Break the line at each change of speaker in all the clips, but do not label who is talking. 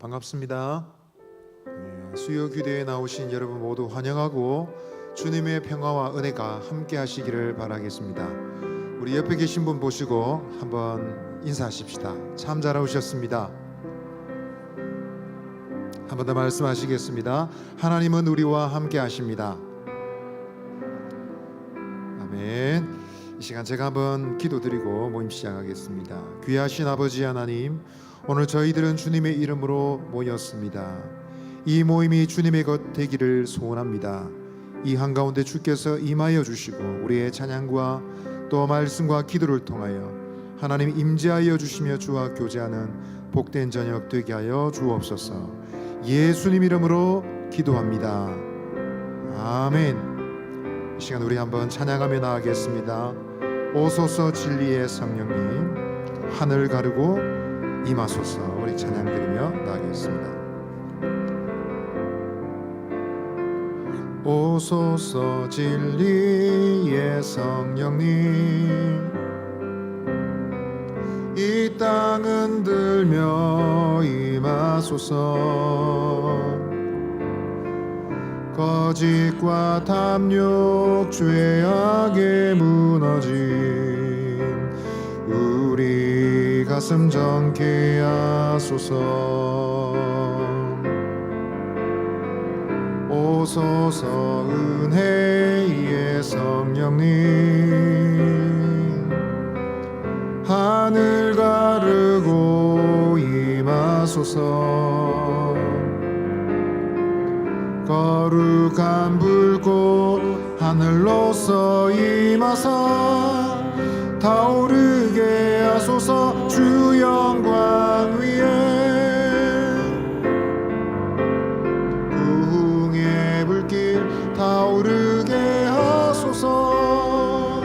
반갑습니다. 수요 기도에 나오신 여러분 모두 환영하고 주님의 평화와 은혜가 함께 하시기를 바라겠습니다. 우리 옆에 계신 분 보시고 한번 인사하십시다. 참 잘 오셨습니다. 한 번 더 말씀하시겠습니다. 하나님은 우리와 함께 하십니다. 아멘. 이 시간 제가 한번 기도드리고 모임 시작하겠습니다. 귀하신 아버지 하나님, 오늘 저희들은 주님의 이름으로 모였습니다. 이 모임이 주님의 것 되기를 소원합니다. 이 한가운데 주께서 임하여 주시고 우리의 찬양과 또 말씀과 기도를 통하여 하나님 임재하여 주시며 주와 교제하는 복된 저녁 되게 하여 주옵소서. 예수님 이름으로 기도합니다. 아멘. 이 시간 우리 한번 찬양하며 나아가겠습니다. 오소서 진리의 성령님, 하늘 가르고 임하소서. 우리 찬양 드리며 나아가겠습니다. 오소서 진리의 성령님, 이 땅 흔들며 임하소서. 거짓과 탐욕 죄악에 무너진 우리 가슴 정케 하소서. 오소서 은혜의 성령님, 하늘 가르고 임하소서. 거룩한 불꽃 하늘로서 임하사 타오르게 하소서. 주 영광 위에 부흥의 불길 타오르게 하소서.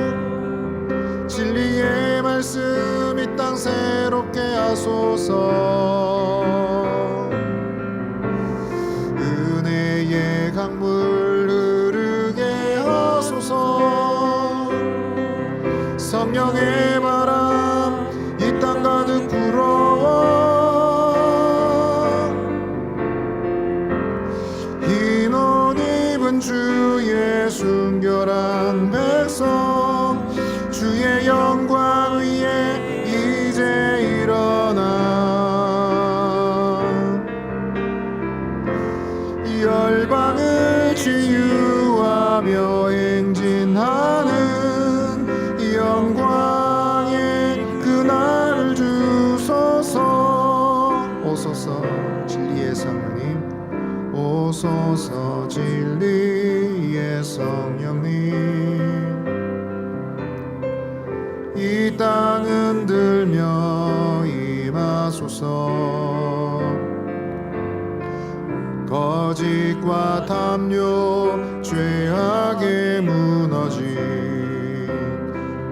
진리의 말씀 이 땅 새롭게 하소서. 은혜의 강물 흐르게 하소서. 성령의 바람 이 땅 가득 불어와 흰 옷 입은 주의 순결한 백성, 주의 영광 위에 이제 일어나 열방을 치유하며 행진하는 영광의 그날을 주소서. 오소서 진리의 성령님, 오소서 진리의 성령님, 이 땅 흔들며 임하소서. 거짓과 탐욕 죄악에 무너진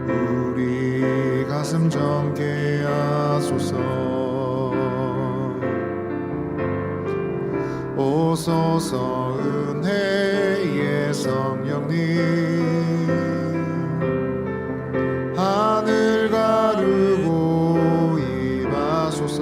우리 가슴 정케 하소서. 오소서 은혜의 성령님, 하늘 가르고 임하소서.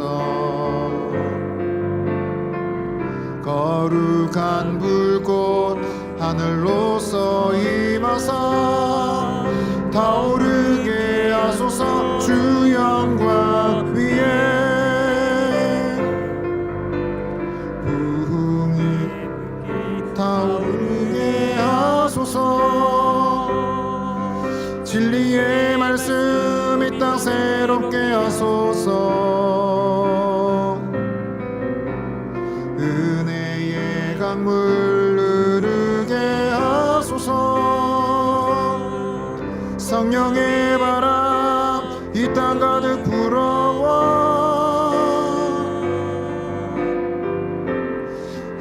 거룩한 불꽃 하늘로서 임하사 타오르게 하소서. 주 영광 위에 부흥이 타오르게 하소서. 진리의 말씀 이 땅 새롭게 하소서. 은혜의 강물 흐르게 하소서. 성령의 바람 이 땅 가득 불어와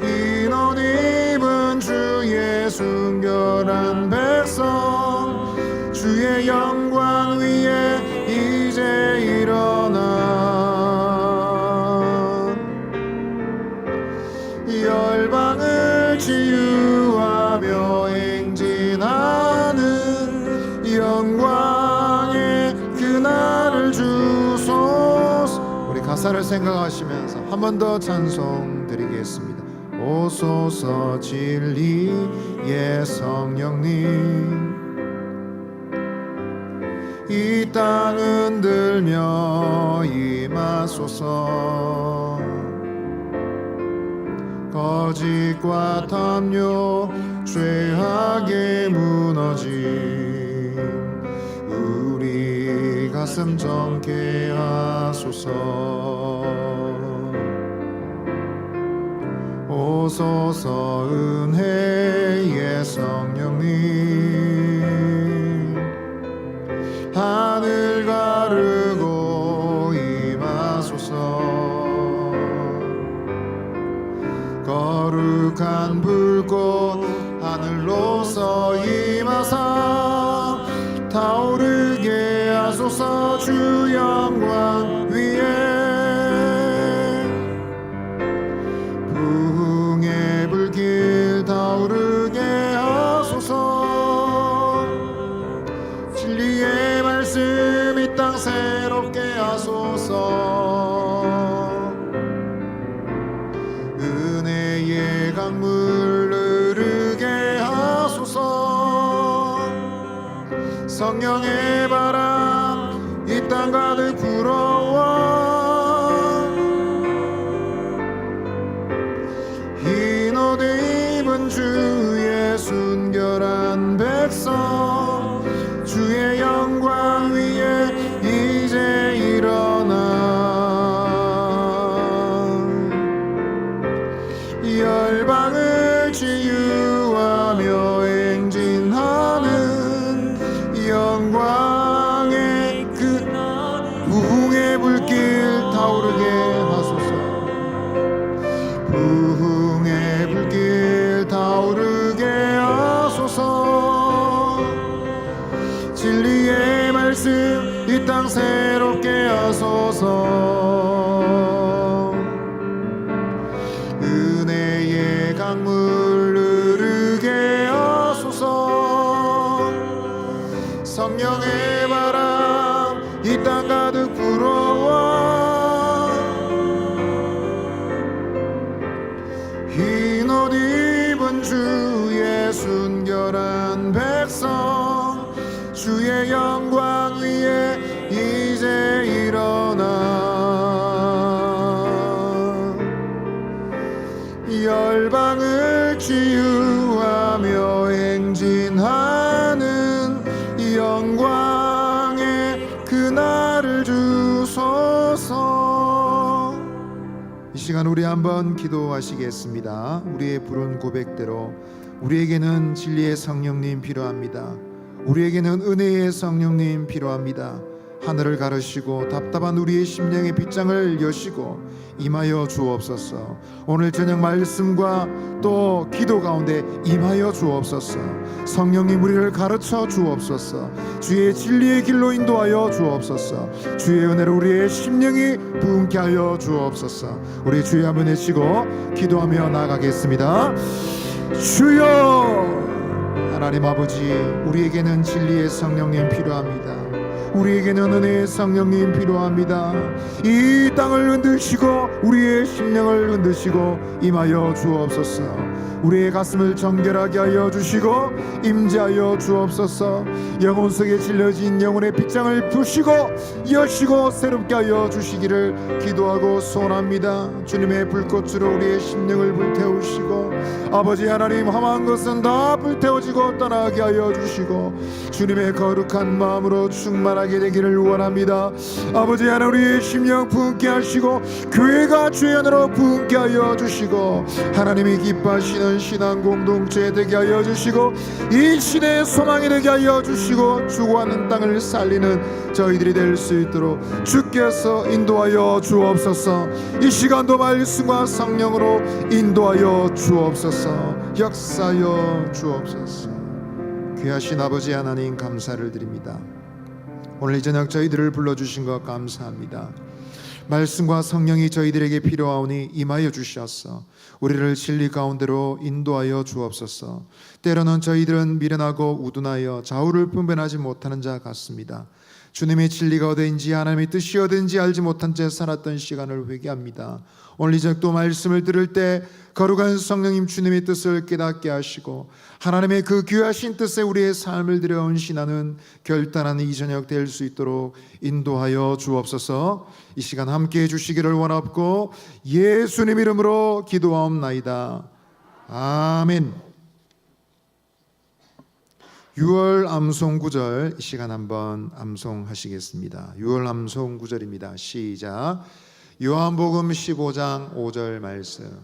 흰 옷 입은 주의 순결한 백성, 주의 영광 위에 이제 일어나 열방을 치유하며 행진하는 영광의 그날을 주소서. 우리 가사를 생각하시면서 한 번 더 찬송 드리겠습니다. 오소서 진리의 성령님, 이 땅 흔들며 임하소서. 거짓과 탐욕 죄악에 무너진 우리 가슴 정케 하소서. 오소서 은혜의 성령님, 하늘 가르고 임하소서. 거룩한 불꽃 하늘로서 임하사 타오르게 하소서. 주 영광 위에 부흥의 불길 타오르게 하소서. 진리의 말씀 이 땅 새롭게 하소서. 은혜의 강물 흐르게 하소서. 성령의 바람 이 땅 가득 불어와 흰 옷 입은 주의 순결한 백성, 주의 영광 위에 이제 일어나 열방을 치유하며 행진하는 영광의 그 부흥의 불길 타오르게 하소서. 부흥의 불길 타오르게 하소서. 진리의 말씀 이 땅 새롭게 하소서. 은혜의 강물 흐르게 하소서. 성령의 바람 이 땅 가득 불어와 흰 옷 입은 주의 순결한 백성, 주의 영광 위에 이제 일어나 열방을 치유하며 행진하는 영광의 그날을 주소서. 이 시간 우리 한번 기도하시겠습니다. 우리의 부른 고백대로 우리에게는 진리의 성령님 필요합니다. 우리에게는 은혜의 성령님 필요합니다. 하늘을 가르시고 답답한 우리의 심령의 빗장을 여시고 임하여 주옵소서. 오늘 저녁 말씀과 또 기도 가운데 임하여 주옵소서. 성령님 우리를 가르쳐 주옵소서. 주의 진리의 길로 인도하여 주옵소서. 주의 은혜로 우리의 심령이 부흥케 하여 주옵소서. 우리 주여 한번 외치고 기도하며 나아가겠습니다. 주여, 하나님 아버지, 우리에게는 진리의 성령님 필요합니다. 우리에게는 은혜의 성령님 필요합니다. 이 땅을 흔드시고 우리의 심령을 흔드시고 임하여 주옵소서. 우리의 가슴을 정결하게 하여 주시고 임재하여 주옵소서. 영혼 속에 질려진 영혼의 빗장을 부시고 여시고 새롭게 하여 주시기를 기도하고 소원합니다. 주님의 불꽃으로 우리의 심령을 불태우시고 아버지 하나님, 험한 것은 다 불태워지고 떠나게 하여 주시고 주님의 거룩한 마음으로 충만하게 되기를 원합니다. 아버지 하나님, 우리의 심령 부흥케 하시고 교회가 주의 안으로 부흥케 하여 주시고 하나님이 기뻐하시는 신앙 공동체 되게 하여 주시고 이 시대의 소망이 되게 하여 주시고 죽어가는 땅을 살리는 저희들이 될 수 있도록 주께서 인도하여 주옵소서. 이 시간도 말씀과 성령으로 인도하여 주옵소서. 역사하여 주옵소서. 귀하신 아버지 하나님, 감사를 드립니다. 오늘 이 저녁 저희들을 불러주신 것 감사합니다. 말씀과 성령이 저희들에게 필요하오니 임하여 주시옵소서. 우리를 진리 가운데로 인도하여 주옵소서. 때로는 저희들은 미련하고 우둔하여 좌우를 분별하지 못하는 자 같습니다. 주님의 진리가 어디인지 하나님의 뜻이 어디인지 알지 못한 채 살았던 시간을 회개합니다. 오늘 이 저녁 또 말씀을 들을 때 거룩한 성령님 주님의 뜻을 깨닫게 하시고 하나님의 그 귀하신 뜻에 우리의 삶을 들여 헌신하는 결단하는 이 저녁 될 수 있도록 인도하여 주옵소서. 이 시간 함께 해주시기를 원하옵고 예수님 이름으로 기도하옵나이다. 아멘. 6월 암송 구절 이 시간 한번 암송하시겠습니다. 6월 암송 구절입니다. 시작. 요한복음 15장 5절 말씀.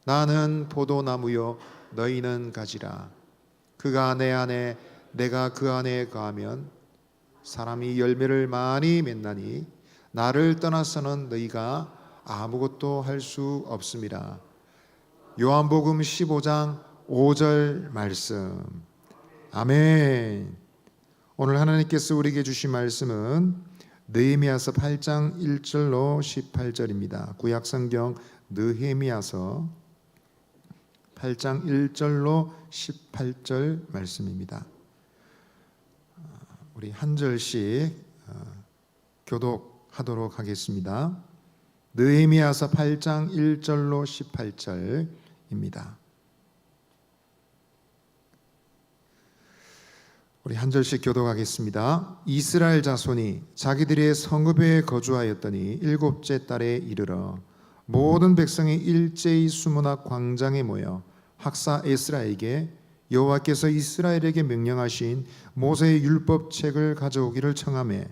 나는 포도나무요 너희는 가지라. 그가 내 안에 내가 그 안에 거하면 사람이 열매를 많이 맺나니 나를 떠나서는 너희가 아무것도 할 수 없음이라. 요한복음 15장 5절 말씀. 아멘. 오늘 하나님께서 우리에게 주신 말씀은 느헤미야서 8장 1절로 18절입니다. 구약성경 느헤미야서 8장 1절로 18절 말씀입니다. 우리 한 절씩 교독하도록 하겠습니다. 느헤미야서 8장 1절로 18절입니다. 우리 한 절씩 교독하겠습니다. 이스라엘 자손이 자기들의 성읍에 거주하였더니 일곱째 달에 이르러 모든 백성이 일제히 수문학 광장에 모여 학사 에스라에게 여호와께서 이스라엘에게 명령하신 모세의 율법책을 가져오기를 청하매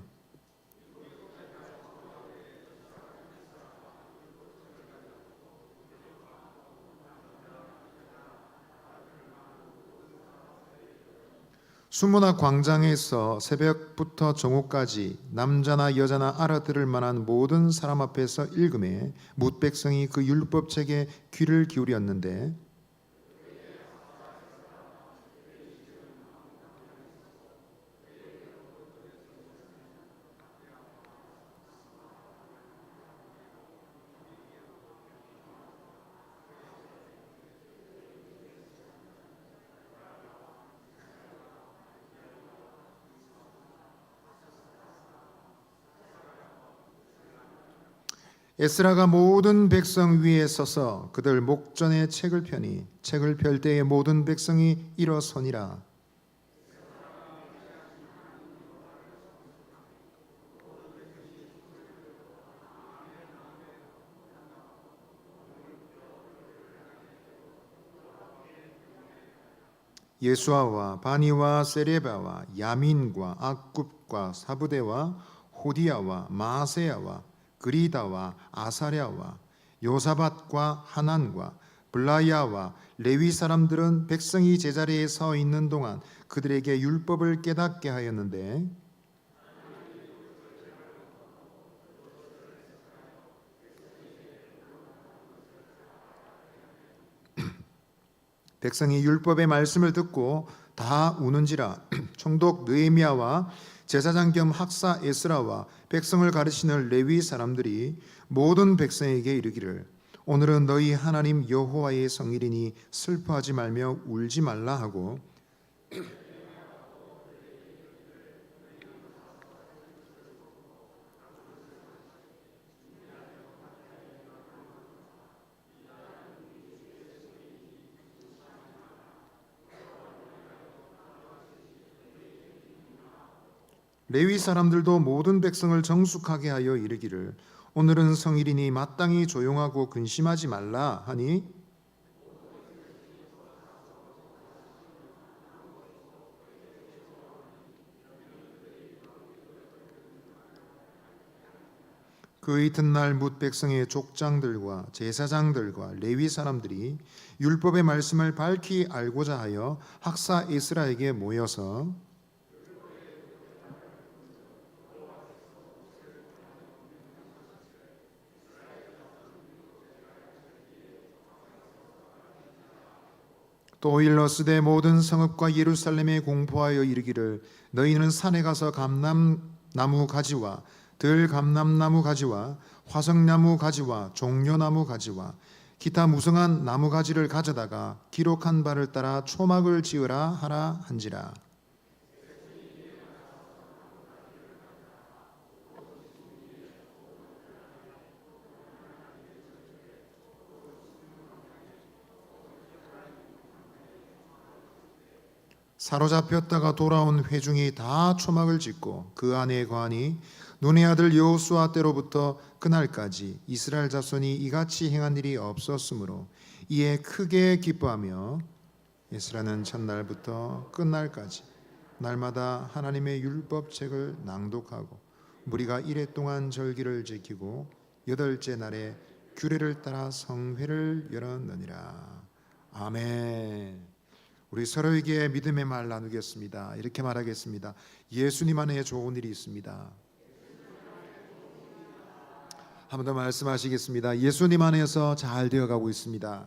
수문학 광장에서 새벽부터 정오까지 남자나 여자나 알아들을 만한 모든 사람 앞에서 읽음에 뭇 백성이 그 율법책에 귀를 기울였는데 에스라가 모든 백성 위에 서서 그들 목전에 책을 펴니 책을 펼 때에 모든 백성이 일어서니라. 예수아와 바니와 세레바와 야민과 악굽과 사부대와 호디야와 마세야와 그리다와 아사랴와 요사밧과 하난과 블라야와 레위 사람들은 백성이 제자리에 서 있는 동안 그들에게 율법을 깨닫게 하였는데 백성이 율법의 말씀을 듣고 다 우는지라. 총독 느헤미야와 제사장 겸 학사 에스라와 백성을 가르치는 레위 사람들이 모든 백성에게 이르기를 오늘은 너희 하나님 여호와의 성일이니 슬퍼하지 말며 울지 말라 하고 레위 사람들도 모든 백성을 정숙하게 하여 이르기를 오늘은 성일이니 마땅히 조용하고 근심하지 말라 하니 그 이튿날 뭇 백성의 족장들과 제사장들과 레위 사람들이 율법의 말씀을 밝히 알고자 하여 학사 에스라에게 모여서 또 일러스되 모든 성읍과 예루살렘에 공포하여 이르기를 너희는 산에 가서 감람나무 가지와 들감람나무 가지와 화석나무 가지와 종려나무 가지와 기타 무성한 나무 가지를 가져다가 기록한 바를 따라 초막을 지으라 하라 한지라. 사로잡혔다가 돌아온 회중이 다 초막을 짓고 그 안에 거하니 눈의 아들 여호수아 때로부터 그날까지 이스라엘 자손이 이같이 행한 일이 없었으므로 이에 크게 기뻐하며 에스라는 첫날부터 끝날까지 날마다 하나님의 율법책을 낭독하고 무리가 이레 동안 절기를 지키고 여덟째 날에 규례를 따라 성회를 열었느니라. 아멘. 우리 서로에게 믿음의 말 나누겠습니다. 이렇게 말하겠습니다. 예수님 안에 좋은 일이 있습니다. 한 번 더 말씀하시겠습니다. 예수님 안에서 잘 되어가고 있습니다.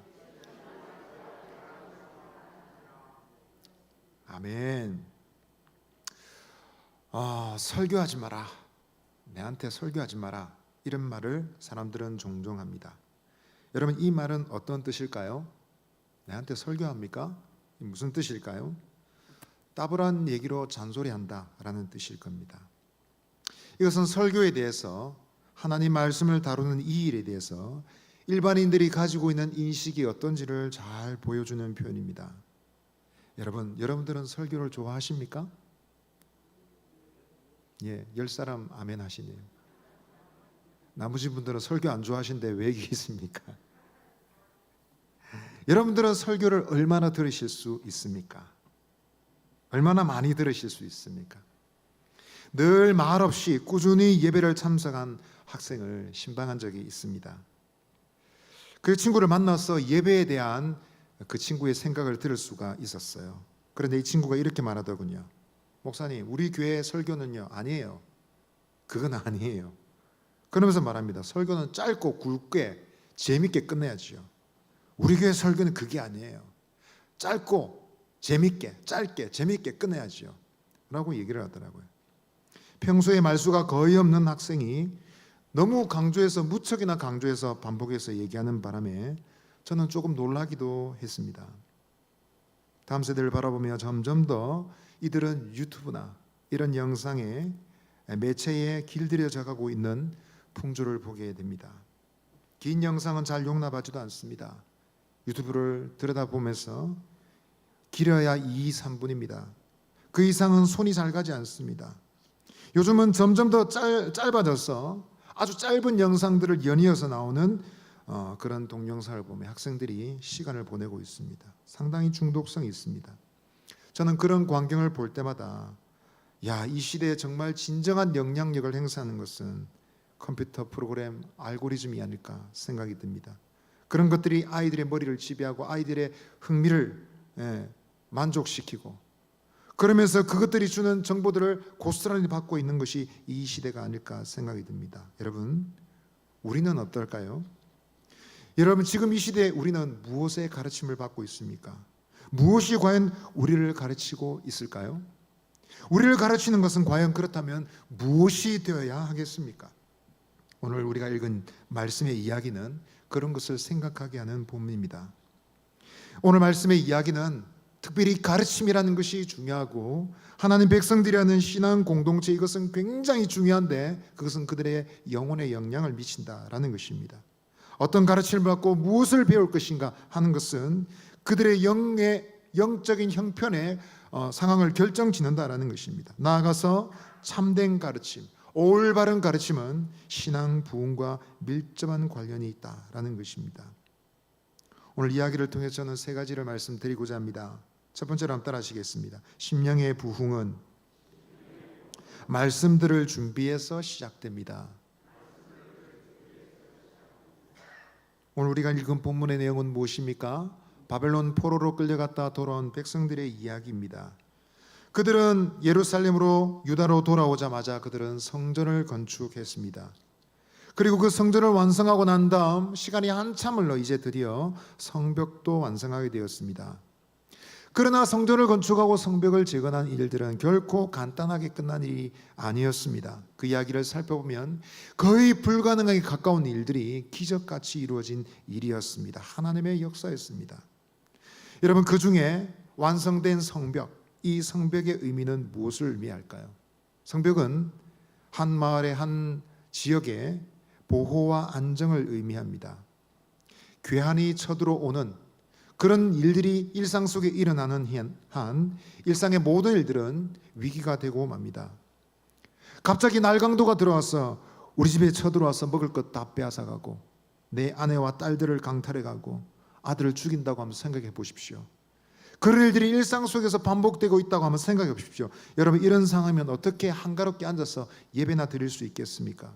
아멘. 설교하지 마라. 내한테 설교하지 마라. 이런 말을 사람들은 종종 합니다. 여러분, 이 말은 어떤 뜻일까요? 내한테 설교합니까? 무슨 뜻일까요? 따분한 얘기로 잔소리한다 라는 뜻일 겁니다. 이것은 설교에 대해서, 하나님 말씀을 다루는 이 일에 대해서 일반인들이 가지고 있는 인식이 어떤지를 잘 보여주는 표현입니다. 여러분들은 설교를 좋아하십니까? 예, 10사람 아멘 하시네요. 나머지 분들은 설교 안 좋아하시는데 왜 계십니까? 여러분들은 설교를 얼마나 들으실 수 있습니까? 얼마나 많이 들으실 수 있습니까? 늘 말없이 꾸준히 예배를 참석한 학생을 신방한 적이 있습니다. 그 친구를 만나서 예배에 대한 그 친구의 생각을 들을 수가 있었어요. 그런데 이 친구가 이렇게 말하더군요. 목사님, 우리 교회 설교는요, 아니에요. 그건 아니에요. 그러면서 말합니다. 설교는 짧고 굵게 재밌게 끝내야지요. 우리 교회 설교는 그게 아니에요. 짧고 재밌게, 짧게 재밌게 끝내야지요 라고 얘기를 하더라고요. 평소에 말수가 거의 없는 학생이 너무 강조해서, 무척이나 강조해서 반복해서 얘기하는 바람에 저는 조금 놀라기도 했습니다. 다음 세대를 바라보며 점점 더 이들은 유튜브나 이런 영상의 매체에 길들여져 가고 있는 풍조를 보게 됩니다. 긴 영상은 잘 용납하지도 않습니다. 유튜브를 들여다보면서 길어야 2, 3분입니다. 그 이상은 손이 잘 가지 않습니다. 요즘은 점점 더 짧아져서 아주 짧은 영상들을 연이어서 나오는 그런 동영상을 보며 학생들이 시간을 보내고 있습니다. 상당히 중독성이 있습니다. 저는 그런 광경을 볼 때마다 이 시대에 정말 진정한 영향력을 행사하는 것은 컴퓨터 프로그램 알고리즘이 아닐까 생각이 듭니다. 그런 것들이 아이들의 머리를 지배하고 아이들의 흥미를 만족시키고, 그러면서 그것들이 주는 정보들을 고스란히 받고 있는 것이 이 시대가 아닐까 생각이 듭니다. 여러분, 우리는 어떨까요? 여러분, 지금 이 시대에 우리는 무엇의 가르침을 받고 있습니까? 무엇이 과연 우리를 가르치고 있을까요? 우리를 가르치는 것은 과연 그렇다면 무엇이 되어야 하겠습니까? 오늘 우리가 읽은 말씀의 이야기는 그런 것을 생각하게 하는 본문입니다. 오늘 말씀의 이야기는 특별히 가르침이라는 것이 중요하고 하나님 백성들이라는 신앙 공동체, 이것은 굉장히 중요한데 그것은 그들의 영혼에 영향을 미친다라는 것입니다. 어떤 가르침을 받고 무엇을 배울 것인가 하는 것은 그들의 영적인 형편의 상황을 결정짓는다라는 것입니다. 나아가서 참된 가르침, 올바른 가르침은 신앙 부흥과 밀접한 관련이 있다라는 것입니다. 오늘 이야기를 통해 저는 3가지를 말씀드리고자 합니다. 첫 번째로 한번 따라 하시겠습니다. 심령의 부흥은 말씀들을 준비해서 시작됩니다. 오늘 우리가 읽은 본문의 내용은 무엇입니까? 바벨론 포로로 끌려갔다 돌아온 백성들의 이야기입니다. 그들은 예루살렘으로 유다로 돌아오자마자 그들은 성전을 건축했습니다. 그리고 그 성전을 완성하고 난 다음 시간이 한참 흘러 이제 드디어 성벽도 완성하게 되었습니다. 그러나 성전을 건축하고 성벽을 재건한 일들은 결코 간단하게 끝난 일이 아니었습니다. 그 이야기를 살펴보면 거의 불가능하게 가까운 일들이 기적같이 이루어진 일이었습니다. 하나님의 역사였습니다. 여러분, 그 중에 완성된 성벽, 이 성벽의 의미는 무엇을 의미할까요? 성벽은 한 마을의 한 지역의 보호와 안정을 의미합니다. 괴한이 쳐들어오는 그런 일들이 일상 속에 일어나는 한 일상의 모든 일들은 위기가 되고 맙니다. 갑자기 날강도가 들어와서 우리 집에 쳐들어와서 먹을 것 다 빼앗아가고 내 아내와 딸들을 강탈해가고 아들을 죽인다고 한번 생각해 보십시오. 그런 일들이 일상 속에서 반복되고 있다고 한번 생각해 보십시오. 여러분, 이런 상황이면 어떻게 한가롭게 앉아서 예배나 드릴 수 있겠습니까?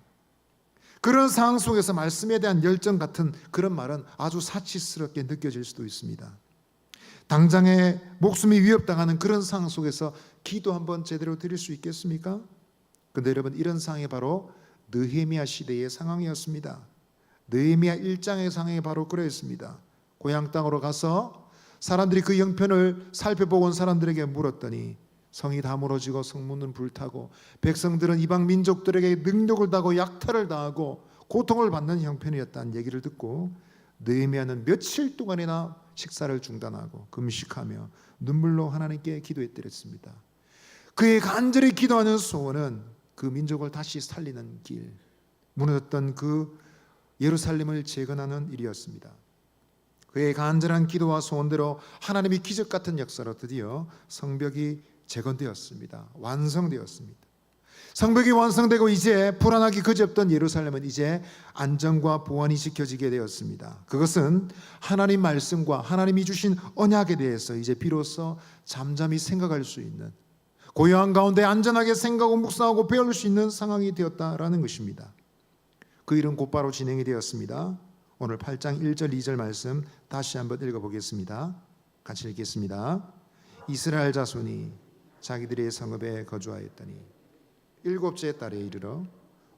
그런 상황 속에서 말씀에 대한 열정 같은 그런 말은 아주 사치스럽게 느껴질 수도 있습니다. 당장의 목숨이 위협당하는 그런 상황 속에서 기도 한번 제대로 드릴 수 있겠습니까? 근데 여러분, 이런 상황이 바로 느헤미야 시대의 상황이었습니다. 느헤미야 1장의 상황이 바로 그랬습니다. 고향 땅으로 가서 사람들이 그 형편을 살펴보고 온 사람들에게 물었더니 성이 다 무너지고 성문은 불타고 백성들은 이방 민족들에게 능력을 다하고 약탈을 당하고 고통을 받는 형편이었다는 얘기를 듣고 느헤미야는 며칠 동안이나 식사를 중단하고 금식하며 눈물로 하나님께 기도했더랬습니다. 그의 간절히 기도하는 소원은 그 민족을 다시 살리는 길, 무너졌던 그 예루살렘을 재건하는 일이었습니다. 그의 간절한 기도와 소원대로 하나님이 기적 같은 역사로 드디어 성벽이 재건되었습니다. 완성되었습니다. 성벽이 완성되고 이제 불안하기 그지없던 예루살렘은 이제 안정과 보안이 지켜지게 되었습니다. 그것은 하나님 말씀과 하나님이 주신 언약에 대해서 이제 비로소 잠잠히 생각할 수 있는, 고요한 가운데 안전하게 생각하고 묵상하고 배울 수 있는 상황이 되었다라는 것입니다. 그 일은 곧바로 진행이 되었습니다. 오늘 8장 1절 2절 말씀 다시 한번 읽어보겠습니다. 같이 읽겠습니다. 이스라엘 자손이 자기들의 성읍에 거주하였더니 일곱째 달에 이르러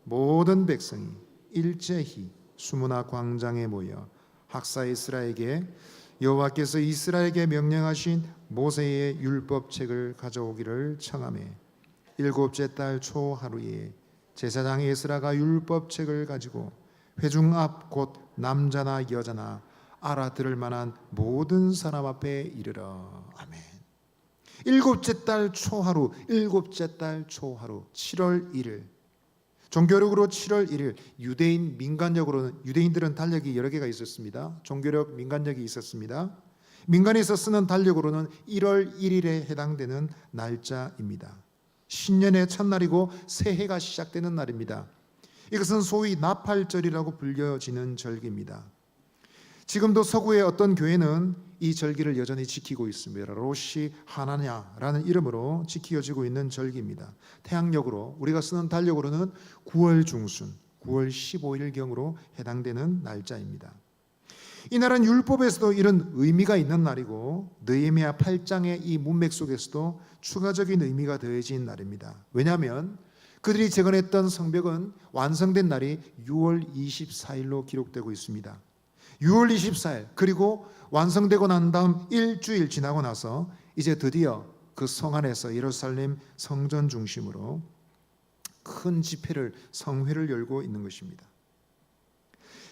모든 백성이 일제히 수문화 광장에 모여 학사 에스라에게 여호와께서 이스라엘에게 명령하신 모세의 율법책을 가져오기를 청하매 일곱째 달 초 하루에 제사장 에스라가 율법책을 가지고 회중 앞 곧 남자나 여자나 알아들을 만한 모든 사람 앞에 이르러. 아멘. 일곱째 달 초하루, 일곱째 달 초하루 7월 1일, 종교력으로 7월 1일, 유대인 민간력으로는, 유대인들은 달력이 여러 개가 있었습니다. 종교력 민간력이 있었습니다. 민간에서 쓰는 달력으로는 1월 1일에 해당되는 날짜입니다. 신년의 첫날이고 새해가 시작되는 날입니다. 이것은 소위 나팔절이라고 불려지는 절기입니다. 지금도 서구의 어떤 교회는 이 절기를 여전히 지키고 있습니다. 로시 하나냐라는 이름으로 지켜지고 있는 절기입니다. 태양력으로, 우리가 쓰는 달력으로는 9월 중순, 9월 15일경으로 해당되는 날짜입니다. 이 날은 율법에서도 이런 의미가 있는 날이고 느헤미야 8장의 이 문맥 속에서도 추가적인 의미가 더해진 날입니다. 왜냐하면 그들이 재건했던 성벽은 완성된 날이 6월 24일로 기록되고 있습니다. 6월 24일, 그리고 완성되고 난 다음 일주일 지나고 나서 이제 드디어 그 성 안에서 예루살렘 성전 중심으로 큰 집회를, 성회를 열고 있는 것입니다.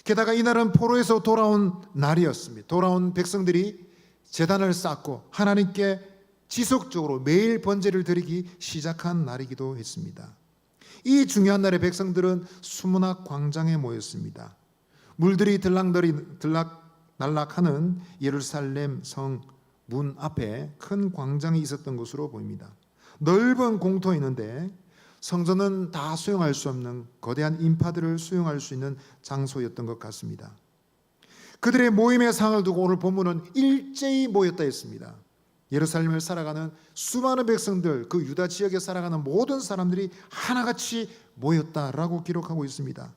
게다가 이날은 포로에서 돌아온 날이었습니다. 돌아온 백성들이 제단을 쌓고 하나님께 지속적으로 매일 번제를 드리기 시작한 날이기도 했습니다. 이 중요한 날에 백성들은 수문학 광장에 모였습니다. 물들이 들락날락하는 예루살렘 성 문 앞에 큰 광장이 있었던 것으로 보입니다. 넓은 공터에 있는데 성전은 다 수용할 수 없는 거대한 인파들을 수용할 수 있는 장소였던 것 같습니다. 그들의 모임의 상을 두고 오늘 본문은 일제히 모였다 했습니다. 예루살렘을 살아가는 수많은 백성들, 그 유다 지역에 살아가는 모든 사람들이 하나같이 모였다라고 기록하고 있습니다.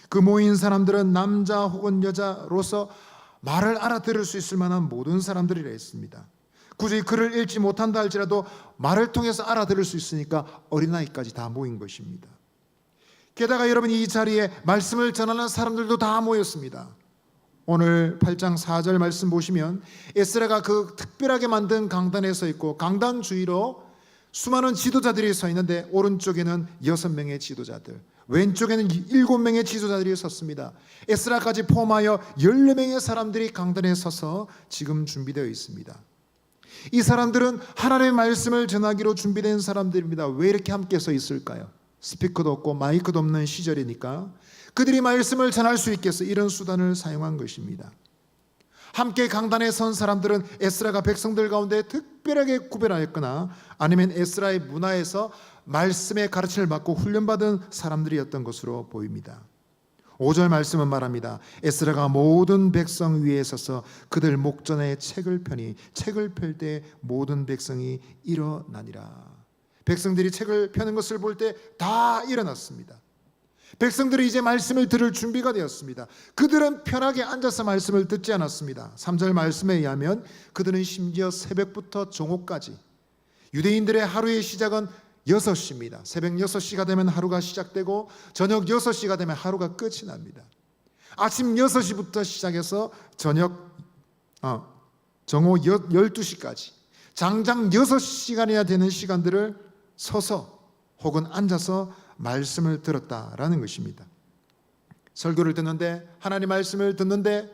그 모인 사람들은 남자 혹은 여자로서 말을 알아들을 수 있을 만한 모든 사람들이라 했습니다. 굳이 글을 읽지 못한다 할지라도 말을 통해서 알아들을 수 있으니까 어린아이까지 다 모인 것입니다. 게다가 여러분, 이 자리에 말씀을 전하는 사람들도 다 모였습니다. 오늘 8장 4절 말씀 보시면 에스라가 그 특별하게 만든 강단에 서 있고 강단 주위로 수많은 지도자들이 서 있는데 오른쪽에는 6명의 지도자들, 왼쪽에는 7명의 지도자들이 섰습니다. 에스라까지 포함하여 14명의 사람들이 강단에 서서 지금 준비되어 있습니다. 이 사람들은 하나님의 말씀을 전하기로 준비된 사람들입니다. 왜 이렇게 함께 서 있을까요? 스피커도 없고 마이크도 없는 시절이니까 그들이 말씀을 전할 수 있게 해서 이런 수단을 사용한 것입니다. 함께 강단에 선 사람들은 에스라가 백성들 가운데 특별하게 구별하였거나 아니면 에스라의 문화에서 말씀의 가르침을 받고 훈련받은 사람들이었던 것으로 보입니다. 5절 말씀은 말합니다. 에스라가 모든 백성 위에 서서 그들 목전에 책을 펴니 책을 펼 때 모든 백성이 일어나니라. 백성들이 책을 펴는 것을 볼 때 다 일어났습니다. 백성들이 이제 말씀을 들을 준비가 되었습니다. 그들은 편하게 앉아서 말씀을 듣지 않았습니다. 3절 말씀에 의하면 그들은 심지어 새벽부터 정오까지, 유대인들의 하루의 시작은 6시입니다. 새벽 6시가 되면 하루가 시작되고 저녁 6시가 되면 하루가 끝이 납니다. 아침 6시부터 시작해서 정오 12시까지 장장 6시간이나 되는 시간들을 서서 혹은 앉아서 말씀을 들었다라는 것입니다. 설교를 듣는데, 하나님 말씀을 듣는데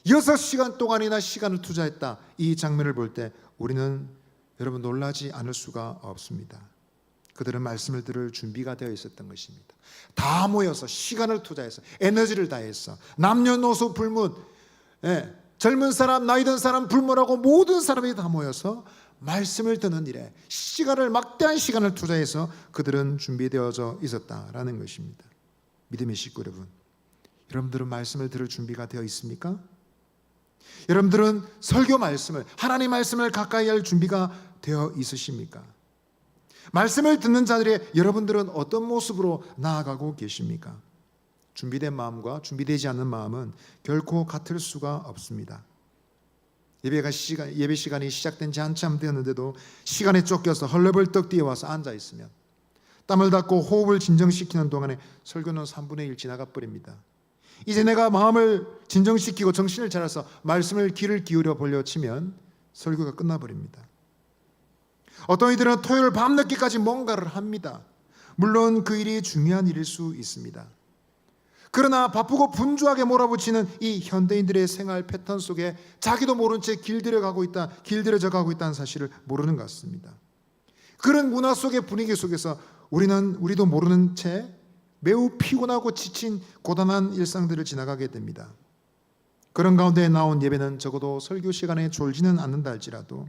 6시간 동안이나 시간을 투자했다. 이 장면을 볼 때 우리는 여러분 놀라지 않을 수가 없습니다. 그들은 말씀을 들을 준비가 되어 있었던 것입니다. 다 모여서 시간을 투자해서 에너지를 다해서 남녀노소 불문, 젊은 사람 나이 든 사람 불문하고 모든 사람이 다 모여서 말씀을 듣는 일에 시간을, 막대한 시간을 투자해서 그들은 준비되어져 있었다라는 것입니다. 믿음의 식구 여러분, 여러분들은 말씀을 들을 준비가 되어 있습니까? 여러분들은 설교 말씀을, 하나님 말씀을 가까이 할 준비가 되어 있으십니까? 말씀을 듣는 자들의 여러분들은 어떤 모습으로 나아가고 계십니까? 준비된 마음과 준비되지 않는 마음은 결코 같을 수가 없습니다. 예배 시간이 시작된 지 한참 되었는데도 시간에 쫓겨서 헐레벌떡 뛰어와서 앉아있으면 땀을 닦고 호흡을 진정시키는 동안에 설교는 3분의 1 지나가 버립니다. 이제 내가 마음을 진정시키고 정신을 차려서 말씀을 귀를 기울여 보려 치면 설교가 끝나버립니다. 어떤 이들은 토요일 밤늦게까지 뭔가를 합니다. 물론 그 일이 중요한 일일 수 있습니다. 그러나 바쁘고 분주하게 몰아붙이는 이 현대인들의 생활 패턴 속에 자기도 모른 채 길들여져 가고 있다는 사실을 모르는 것 같습니다. 그런 문화 속의 분위기 속에서 우리도 모르는 채 매우 피곤하고 지친 고단한 일상들을 지나가게 됩니다. 그런 가운데 나온 예배는 적어도 설교 시간에 졸지는 않는다 할지라도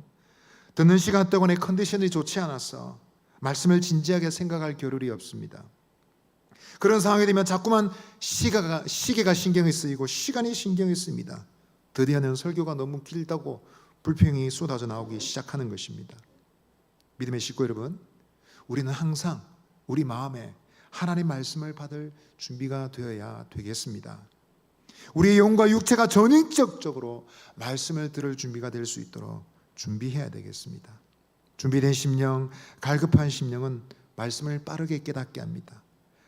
듣는 시간 동안의 컨디션이 좋지 않아서 말씀을 진지하게 생각할 겨를이 없습니다. 그런 상황이 되면 자꾸만 시계가 신경이 쓰이고 시간이 신경이 쓰입니다. 드디어는 설교가 너무 길다고 불평이 쏟아져 나오기 시작하는 것입니다. 믿음의 식구 여러분, 우리는 항상 우리 마음에 하나님 말씀을 받을 준비가 되어야 되겠습니다. 우리의 영과 육체가 전인격적으로 말씀을 들을 준비가 될 수 있도록 준비해야 되겠습니다. 준비된 심령, 갈급한 심령은 말씀을 빠르게 깨닫게 합니다.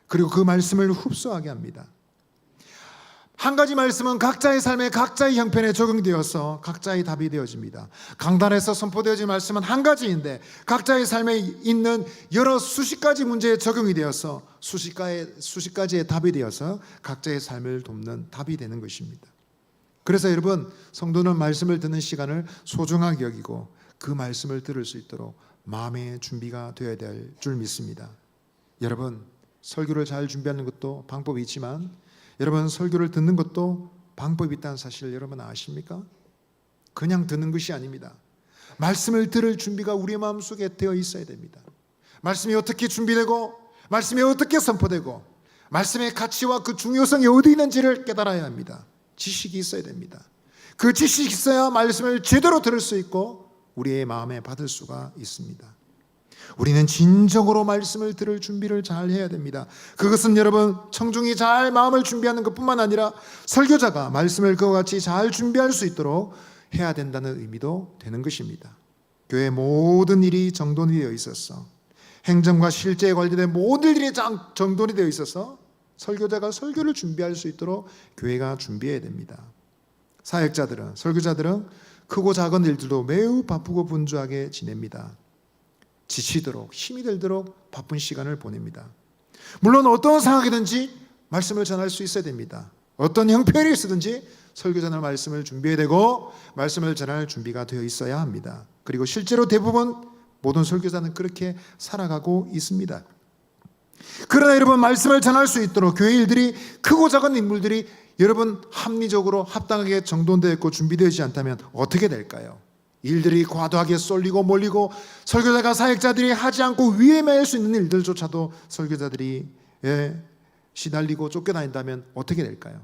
그리고 그 말씀을 흡수하게 합니다. 한 가지 말씀은 각자의 삶에 각자의 형편에 적용되어서 각자의 답이 되어집니다. 강단에서 선포되어진 말씀은 한 가지인데 각자의 삶에 있는 여러 수십 가지 문제에 적용이 되어서 수십 가지의 답이 되어서 각자의 삶을 돕는 답이 되는 것입니다. 그래서 여러분, 성도는 말씀을 듣는 시간을 소중하게 여기고 그 말씀을 들을 수 있도록 마음의 준비가 되어야 될 줄 믿습니다. 여러분, 설교를 잘 준비하는 것도 방법이 있지만 여러분, 설교를 듣는 것도 방법이 있다는 사실을 여러분 아십니까? 그냥 듣는 것이 아닙니다. 말씀을 들을 준비가 우리의 마음속에 되어 있어야 됩니다. 말씀이 어떻게 준비되고 말씀이 어떻게 선포되고 말씀의 가치와 그 중요성이 어디 있는지를 깨달아야 합니다. 지식이 있어야 됩니다. 그 지식이 있어야 말씀을 제대로 들을 수 있고 우리의 마음에 받을 수가 있습니다. 우리는 진정으로 말씀을 들을 준비를 잘 해야 됩니다. 그것은 여러분, 청중이 잘 마음을 준비하는 것뿐만 아니라 설교자가 말씀을 그와 같이 잘 준비할 수 있도록 해야 된다는 의미도 되는 것입니다. 교회 모든 일이 정돈이 되어 있어서, 행정과 실제에 관련된 모든 일이 정돈이 되어 있어서 설교자가 설교를 준비할 수 있도록 교회가 준비해야 됩니다. 사역자들은, 설교자들은 크고 작은 일들도 매우 바쁘고 분주하게 지냅니다. 지치도록, 힘이 들도록 바쁜 시간을 보냅니다. 물론 어떤 상황이든지 말씀을 전할 수 있어야 됩니다. 어떤 형편이 있든지 설교자는 말씀을 준비해야 되고 말씀을 전할 준비가 되어 있어야 합니다. 그리고 실제로 대부분 모든 설교자는 그렇게 살아가고 있습니다. 그러나 여러분, 말씀을 전할 수 있도록 교회 일들이, 크고 작은 인물들이 여러분 합리적으로 합당하게 정돈되어 있고 준비되지 않다면 어떻게 될까요? 일들이 과도하게 쏠리고 몰리고 설교자가 사역자들이 하지 않고 위임할 수 있는 일들조차도 설교자들이 시달리고 쫓겨다닌다면 어떻게 될까요?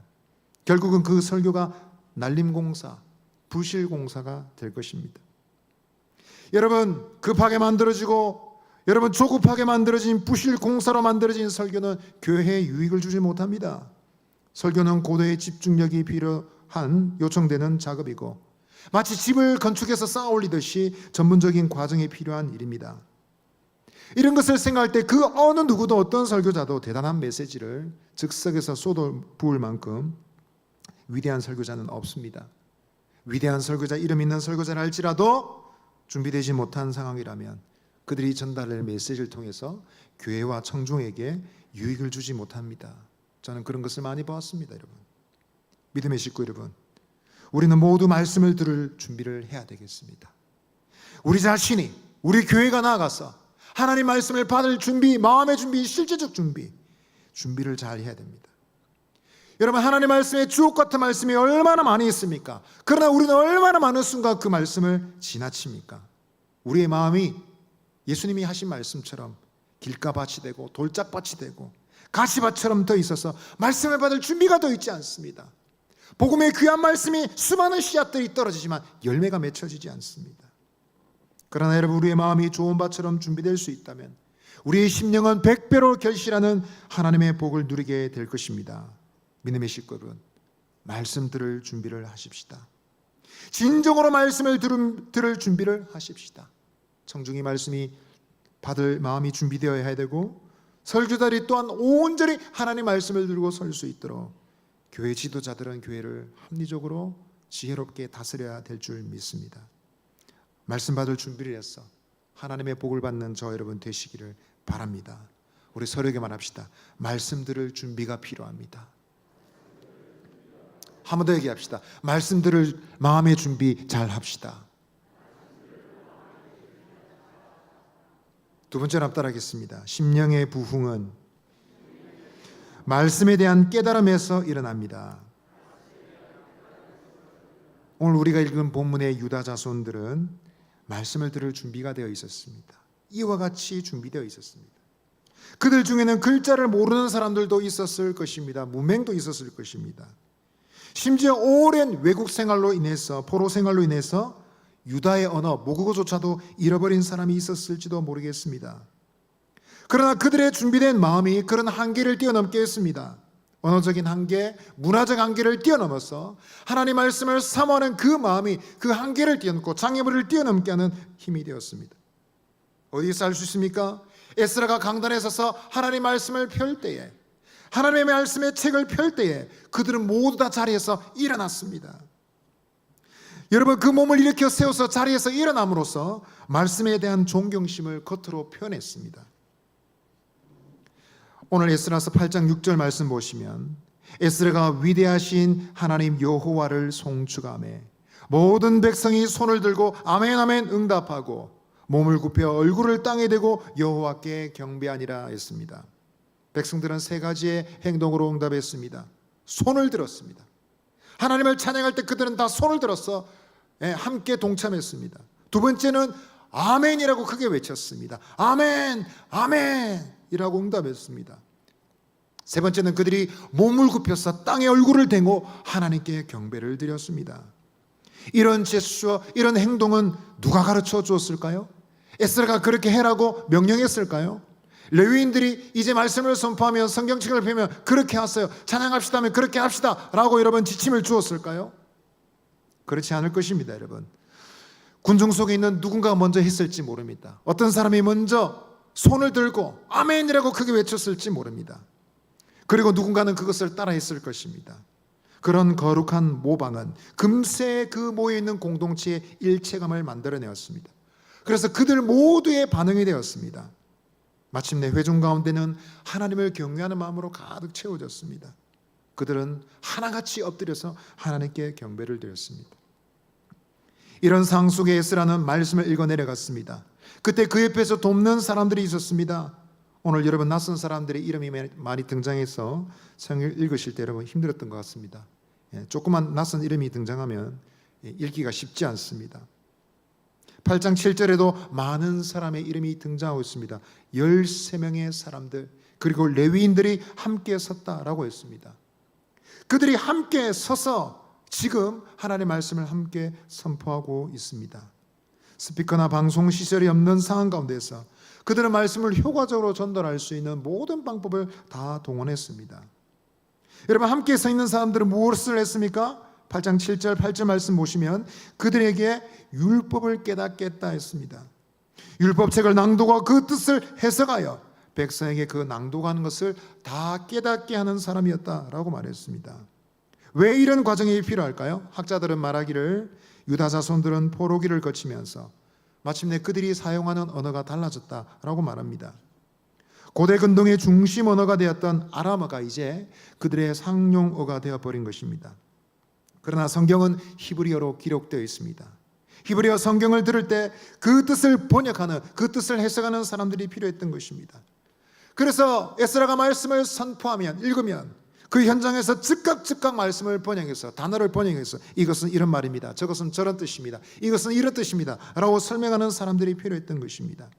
결국은 그 설교가 날림공사, 부실공사가 될 것입니다. 여러분 급하게 만들어지고 여러분 조급하게 만들어진 부실공사로 만들어진 설교는 교회에 유익을 주지 못합니다. 설교는 고도의 집중력이 필요한 요청되는 작업이고 마치 집을 건축해서 쌓아 올리듯이 전문적인 과정이 필요한 일입니다. 이런 것을 생각할 때 그 어느 누구도 어떤 설교자도 대단한 메시지를 즉석에서 쏟아부을 만큼 위대한 설교자는 없습니다. 위대한 설교자, 이름 있는 설교자를 할지라도 준비되지 못한 상황이라면 그들이 전달할 메시지를 통해서 교회와 청중에게 유익을 주지 못합니다. 저는 그런 것을 많이 보았습니다. 여러분, 믿음의 식구 여러분, 우리는 모두 말씀을 들을 준비를 해야 되겠습니다. 우리 자신이, 우리 교회가 나아가서 하나님 말씀을 받을 준비, 마음의 준비, 실제적 준비를 잘 해야 됩니다. 여러분, 하나님 말씀에 주옥 같은 말씀이 얼마나 많이 있습니까? 그러나 우리는 얼마나 많은 순간 그 말씀을 지나칩니까? 우리의 마음이 예수님이 하신 말씀처럼 길가밭이 되고 돌짝밭이 되고 가시밭처럼 더 있어서 말씀을 받을 준비가 더 있지 않습니다. 복음의 귀한 말씀이 수많은 씨앗들이 떨어지지만 열매가 맺혀지지 않습니다. 그러나 여러분, 우리의 마음이 좋은 밭처럼 준비될 수 있다면 우리의 심령은 100배로 결실하는 하나님의 복을 누리게 될 것입니다. 믿음의 식구 여러분, 말씀 들을 준비를 하십시다. 진정으로 말씀을 들을 준비를 하십시다. 청중이 말씀이 받을 마음이 준비되어야 되고 설교자들이 또한 온전히 하나님 말씀을 들고 설 수 있도록 교회 지도자들은 교회를 합리적으로 지혜롭게 다스려야 될 줄 믿습니다. 말씀 받을 준비를 해서 하나님의 복을 받는 저 여러분 되시기를 바랍니다. 우리 서로에게 말합시다. 말씀 들을 준비가 필요합니다. 한 번 더 얘기합시다. 말씀 들을 마음의 준비 잘 합시다. 두 번째로 앞따라하겠습니다. 심령의 부흥은 말씀에 대한 깨달음에서 일어납니다. 오늘 우리가 읽은 본문의 유다 자손들은 말씀을 들을 준비가 되어 있었습니다. 이와 같이 준비되어 있었습니다. 그들 중에는 글자를 모르는 사람들도 있었을 것입니다. 무맹도 있었을 것입니다. 심지어 오랜 외국 생활로 인해서, 포로 생활로 인해서 유다의 언어, 모국어조차도 잃어버린 사람이 있었을지도 모르겠습니다. 그러나 그들의 준비된 마음이 그런 한계를 뛰어넘게 했습니다. 언어적인 한계, 문화적 한계를 뛰어넘어서 하나님 말씀을 사모하는 그 마음이 그 한계를 뛰어넘고 장애물을 뛰어넘게 하는 힘이 되었습니다. 어디서 알 수 있습니까? 에스라가 강단에 서서 하나님 말씀을 펼 때에, 하나님의 말씀의 책을 펼 때에 그들은 모두 다 자리에서 일어났습니다. 여러분, 그 몸을 일으켜 세워서 자리에서 일어남으로써 말씀에 대한 존경심을 겉으로 표현했습니다. 오늘 에스라서 8장 6절 말씀 보시면 에스라가 위대하신 하나님 여호와를 송축하며 모든 백성이 손을 들고 아멘 아멘 응답하고 몸을 굽혀 얼굴을 땅에 대고 여호와께 경배하니라 했습니다. 백성들은 세 가지의 행동으로 응답했습니다. 손을 들었습니다. 하나님을 찬양할 때 그들은 다 손을 들어서 함께 동참했습니다. 두 번째는 아멘이라고 크게 외쳤습니다. 아멘, 아멘이라고 응답했습니다. 세 번째는 그들이 몸을 굽혀서 땅에 얼굴을 대고 하나님께 경배를 드렸습니다. 이런 제스처, 이런 행동은 누가 가르쳐 주었을까요? 에스라가 그렇게 해라고 명령했을까요? 레위인들이 이제 말씀을 선포하며 성경책을 펴면 그렇게 하세요, 찬양합시다 하면 그렇게 합시다 라고 여러분 지침을 주었을까요? 그렇지 않을 것입니다. 여러분, 군중 속에 있는 누군가가 먼저 했을지 모릅니다. 어떤 사람이 먼저 손을 들고 아멘이라고 크게 외쳤을지 모릅니다. 그리고 누군가는 그것을 따라 했을 것입니다. 그런 거룩한 모방은 금세 그 모여있는 공동체의 일체감을 만들어내었습니다. 그래서 그들 모두의 반응이 되었습니다. 마침내 회중 가운데는 하나님을 경외하는 마음으로 가득 채워졌습니다. 그들은 하나같이 엎드려서 하나님께 경배를 드렸습니다. 이런 상황 속에 에스라는 말씀을 읽어 내려갔습니다. 그때 그 옆에서 돕는 사람들이 있었습니다. 오늘 여러분 낯선 사람들의 이름이 많이 등장해서 성경을 읽으실 때 여러분 힘들었던 것 같습니다. 조그만 낯선 이름이 등장하면 읽기가 쉽지 않습니다. 8장 7절에도 많은 사람의 이름이 등장하고 있습니다. 13명의 사람들, 그리고 레위인들이 함께 섰다라고 했습니다. 그들이 함께 서서 지금 하나님의 말씀을 함께 선포하고 있습니다. 스피커나 방송 시설이 없는 상황 가운데서 그들은 말씀을 효과적으로 전달할 수 있는 모든 방법을 다 동원했습니다. 여러분, 함께 서 있는 사람들은 무엇을 했습니까? 8장 7절 8절 말씀 보시면 그들에게 율법을 깨닫겠다 했습니다. 율법책을 낭독하고 그 뜻을 해석하여 백성에게 그 낭독하는 것을 다 깨닫게 하는 사람이었다라고 말했습니다. 왜 이런 과정이 필요할까요? 학자들은 말하기를 유다 자손들은 포로기를 거치면서 마침내 그들이 사용하는 언어가 달라졌다라고 말합니다. 고대 근동의 중심 언어가 되었던 아람어가 이제 그들의 상용어가 되어버린 것입니다. 그러나 성경은 히브리어로 기록되어 있습니다. 히브리어 성경을 들을 때 그 뜻을 번역하는, 그 뜻을 해석하는 사람들이 필요했던 것입니다. 그래서 에스라가 말씀을 선포하면, 읽으면 그 현장에서 즉각 말씀을 번역해서, 단어를 번역해서 이것은 이런 말입니다, 저것은 저런 뜻입니다, 이것은 이런 뜻입니다 라고 설명하는 사람들이 필요했던 것입니다.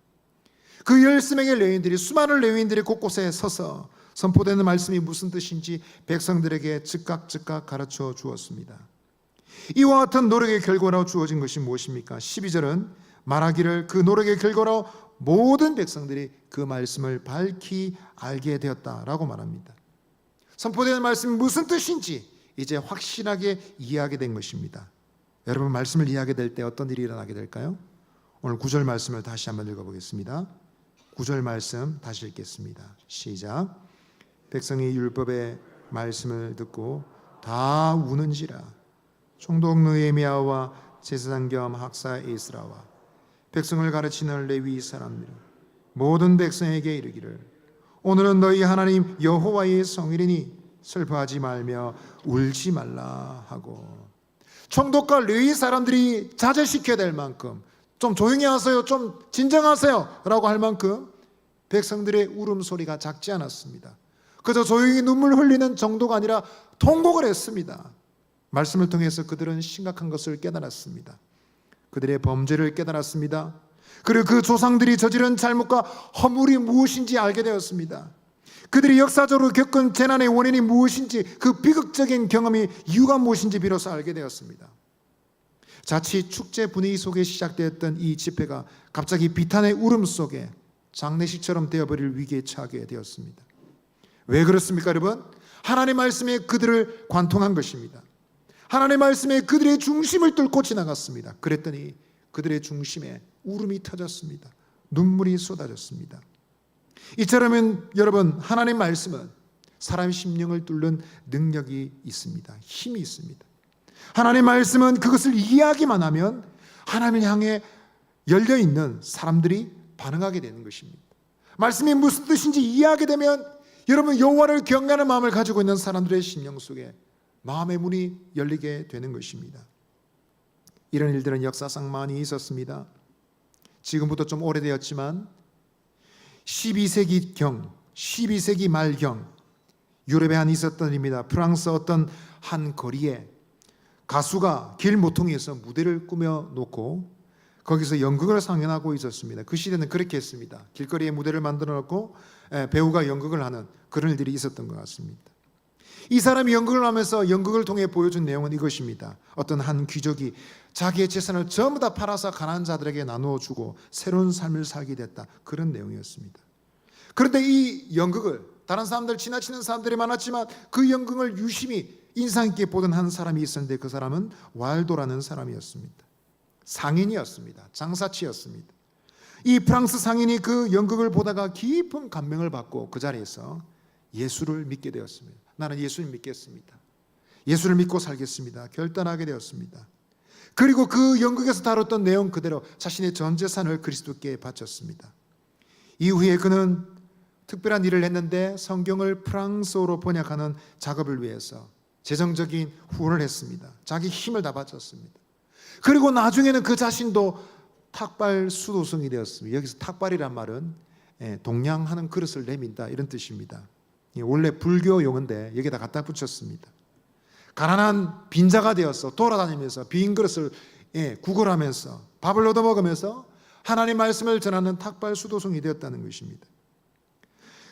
그 13명의 레위인들이, 수많은 레위인들이 곳곳에 서서 선포되는 말씀이 무슨 뜻인지 백성들에게 즉각 가르쳐 주었습니다. 이와 같은 노력의 결과로 주어진 것이 무엇입니까? 12절은 말하기를 그 노력의 결과로 모든 백성들이 그 말씀을 밝히 알게 되었다라고 말합니다. 선포되는 말씀이 무슨 뜻인지 이제 확실하게 이해하게 된 것입니다. 여러분, 말씀을 이해하게 될 때 어떤 일이 일어나게 될까요? 오늘 9절 말씀을 다시 한번 읽어보겠습니다. 9절 말씀 다시 읽겠습니다. 시작. 백성이 율법의 말씀을 듣고 다 우는지라. 총독 느헤미야와 제사장 겸 학사 에스라와 백성을 가르치는 레위 사람들은 모든 백성에게 이르기를 오늘은 너희 하나님 여호와의 성일이니 슬퍼하지 말며 울지 말라 하고, 총독과 레위 사람들이 자제시켜야 될 만큼, 좀 조용히 하세요, 좀 진정하세요 라고 할 만큼 백성들의 울음소리가 작지 않았습니다. 그저 조용히 눈물 흘리는 정도가 아니라 통곡을 했습니다. 말씀을 통해서 그들은 심각한 것을 깨달았습니다. 그들의 범죄를 깨달았습니다. 그리고 그 조상들이 저지른 잘못과 허물이 무엇인지 알게 되었습니다. 그들이 역사적으로 겪은 재난의 원인이 무엇인지, 그 비극적인 경험이 이유가 무엇인지 비로소 알게 되었습니다. 자칫 축제 분위기 속에 시작되었던 이 집회가 갑자기 비탄의 울음 속에 장례식처럼 되어버릴 위기에 처하게 되었습니다. 왜 그렇습니까, 여러분? 하나님의 말씀에 그들을 관통한 것입니다. 하나님의 말씀에 그들의 중심을 뚫고 지나갔습니다. 그랬더니 그들의 중심에 울음이 터졌습니다. 눈물이 쏟아졌습니다. 이처럼 여러분, 하나님의 말씀은 사람 심령을 뚫는 능력이 있습니다. 힘이 있습니다. 하나님의 말씀은 그것을 이해하기만 하면 하나님을 향해 열려있는 사람들이 반응하게 되는 것입니다. 말씀이 무슨 뜻인지 이해하게 되면 여러분, 여호와를 경외하는 마음을 가지고 있는 사람들의 심령 속에 마음의 문이 열리게 되는 것입니다. 이런 일들은 역사상 많이 있었습니다. 지금부터 좀 오래되었지만 12세기 말경 유럽에 한 있었던 일입니다. 프랑스 어떤 한 거리에 가수가 길 모퉁이에서 무대를 꾸며 놓고 거기서 연극을 상연하고 있었습니다. 그 시대는 그렇게 했습니다. 길거리에 무대를 만들어 놓고 배우가 연극을 하는 그런 일들이 있었던 것 같습니다. 이 사람이 연극을 하면서 연극을 통해 보여준 내용은 이것입니다. 어떤 한 귀족이 자기의 재산을 전부 다 팔아서 가난한 자들에게 나누어 주고 새로운 삶을 살게 됐다, 그런 내용이었습니다. 그런데 이 연극을 다른 사람들, 지나치는 사람들이 많았지만 그 연극을 유심히 인상 있게 보던 한 사람이 있었는데 그 사람은 왈도라는 사람이었습니다. 상인이었습니다. 장사치였습니다. 이 프랑스 상인이 그 연극을 보다가 깊은 감명을 받고 그 자리에서 예수를 믿게 되었습니다. 나는 예수를 믿겠습니다. 예수를 믿고 살겠습니다. 결단하게 되었습니다. 그리고 그 연극에서 다뤘던 내용 그대로 자신의 전 재산을 그리스도께 바쳤습니다. 이후에 그는 특별한 일을 했는데 성경을 프랑스어로 번역하는 작업을 위해서 재정적인 후원을 했습니다. 자기 힘을 다 바쳤습니다. 그리고 나중에는 그 자신도 탁발 수도승이 되었습니다. 여기서 탁발이란 말은 동냥하는 그릇을 내민다, 이런 뜻입니다. 원래 불교 용어인데 여기다 갖다 붙였습니다. 가난한 빈자가 되어서 돌아다니면서 빈 그릇을 구걸하면서 밥을 얻어먹으면서 하나님 말씀을 전하는 탁발 수도승이 되었다는 것입니다.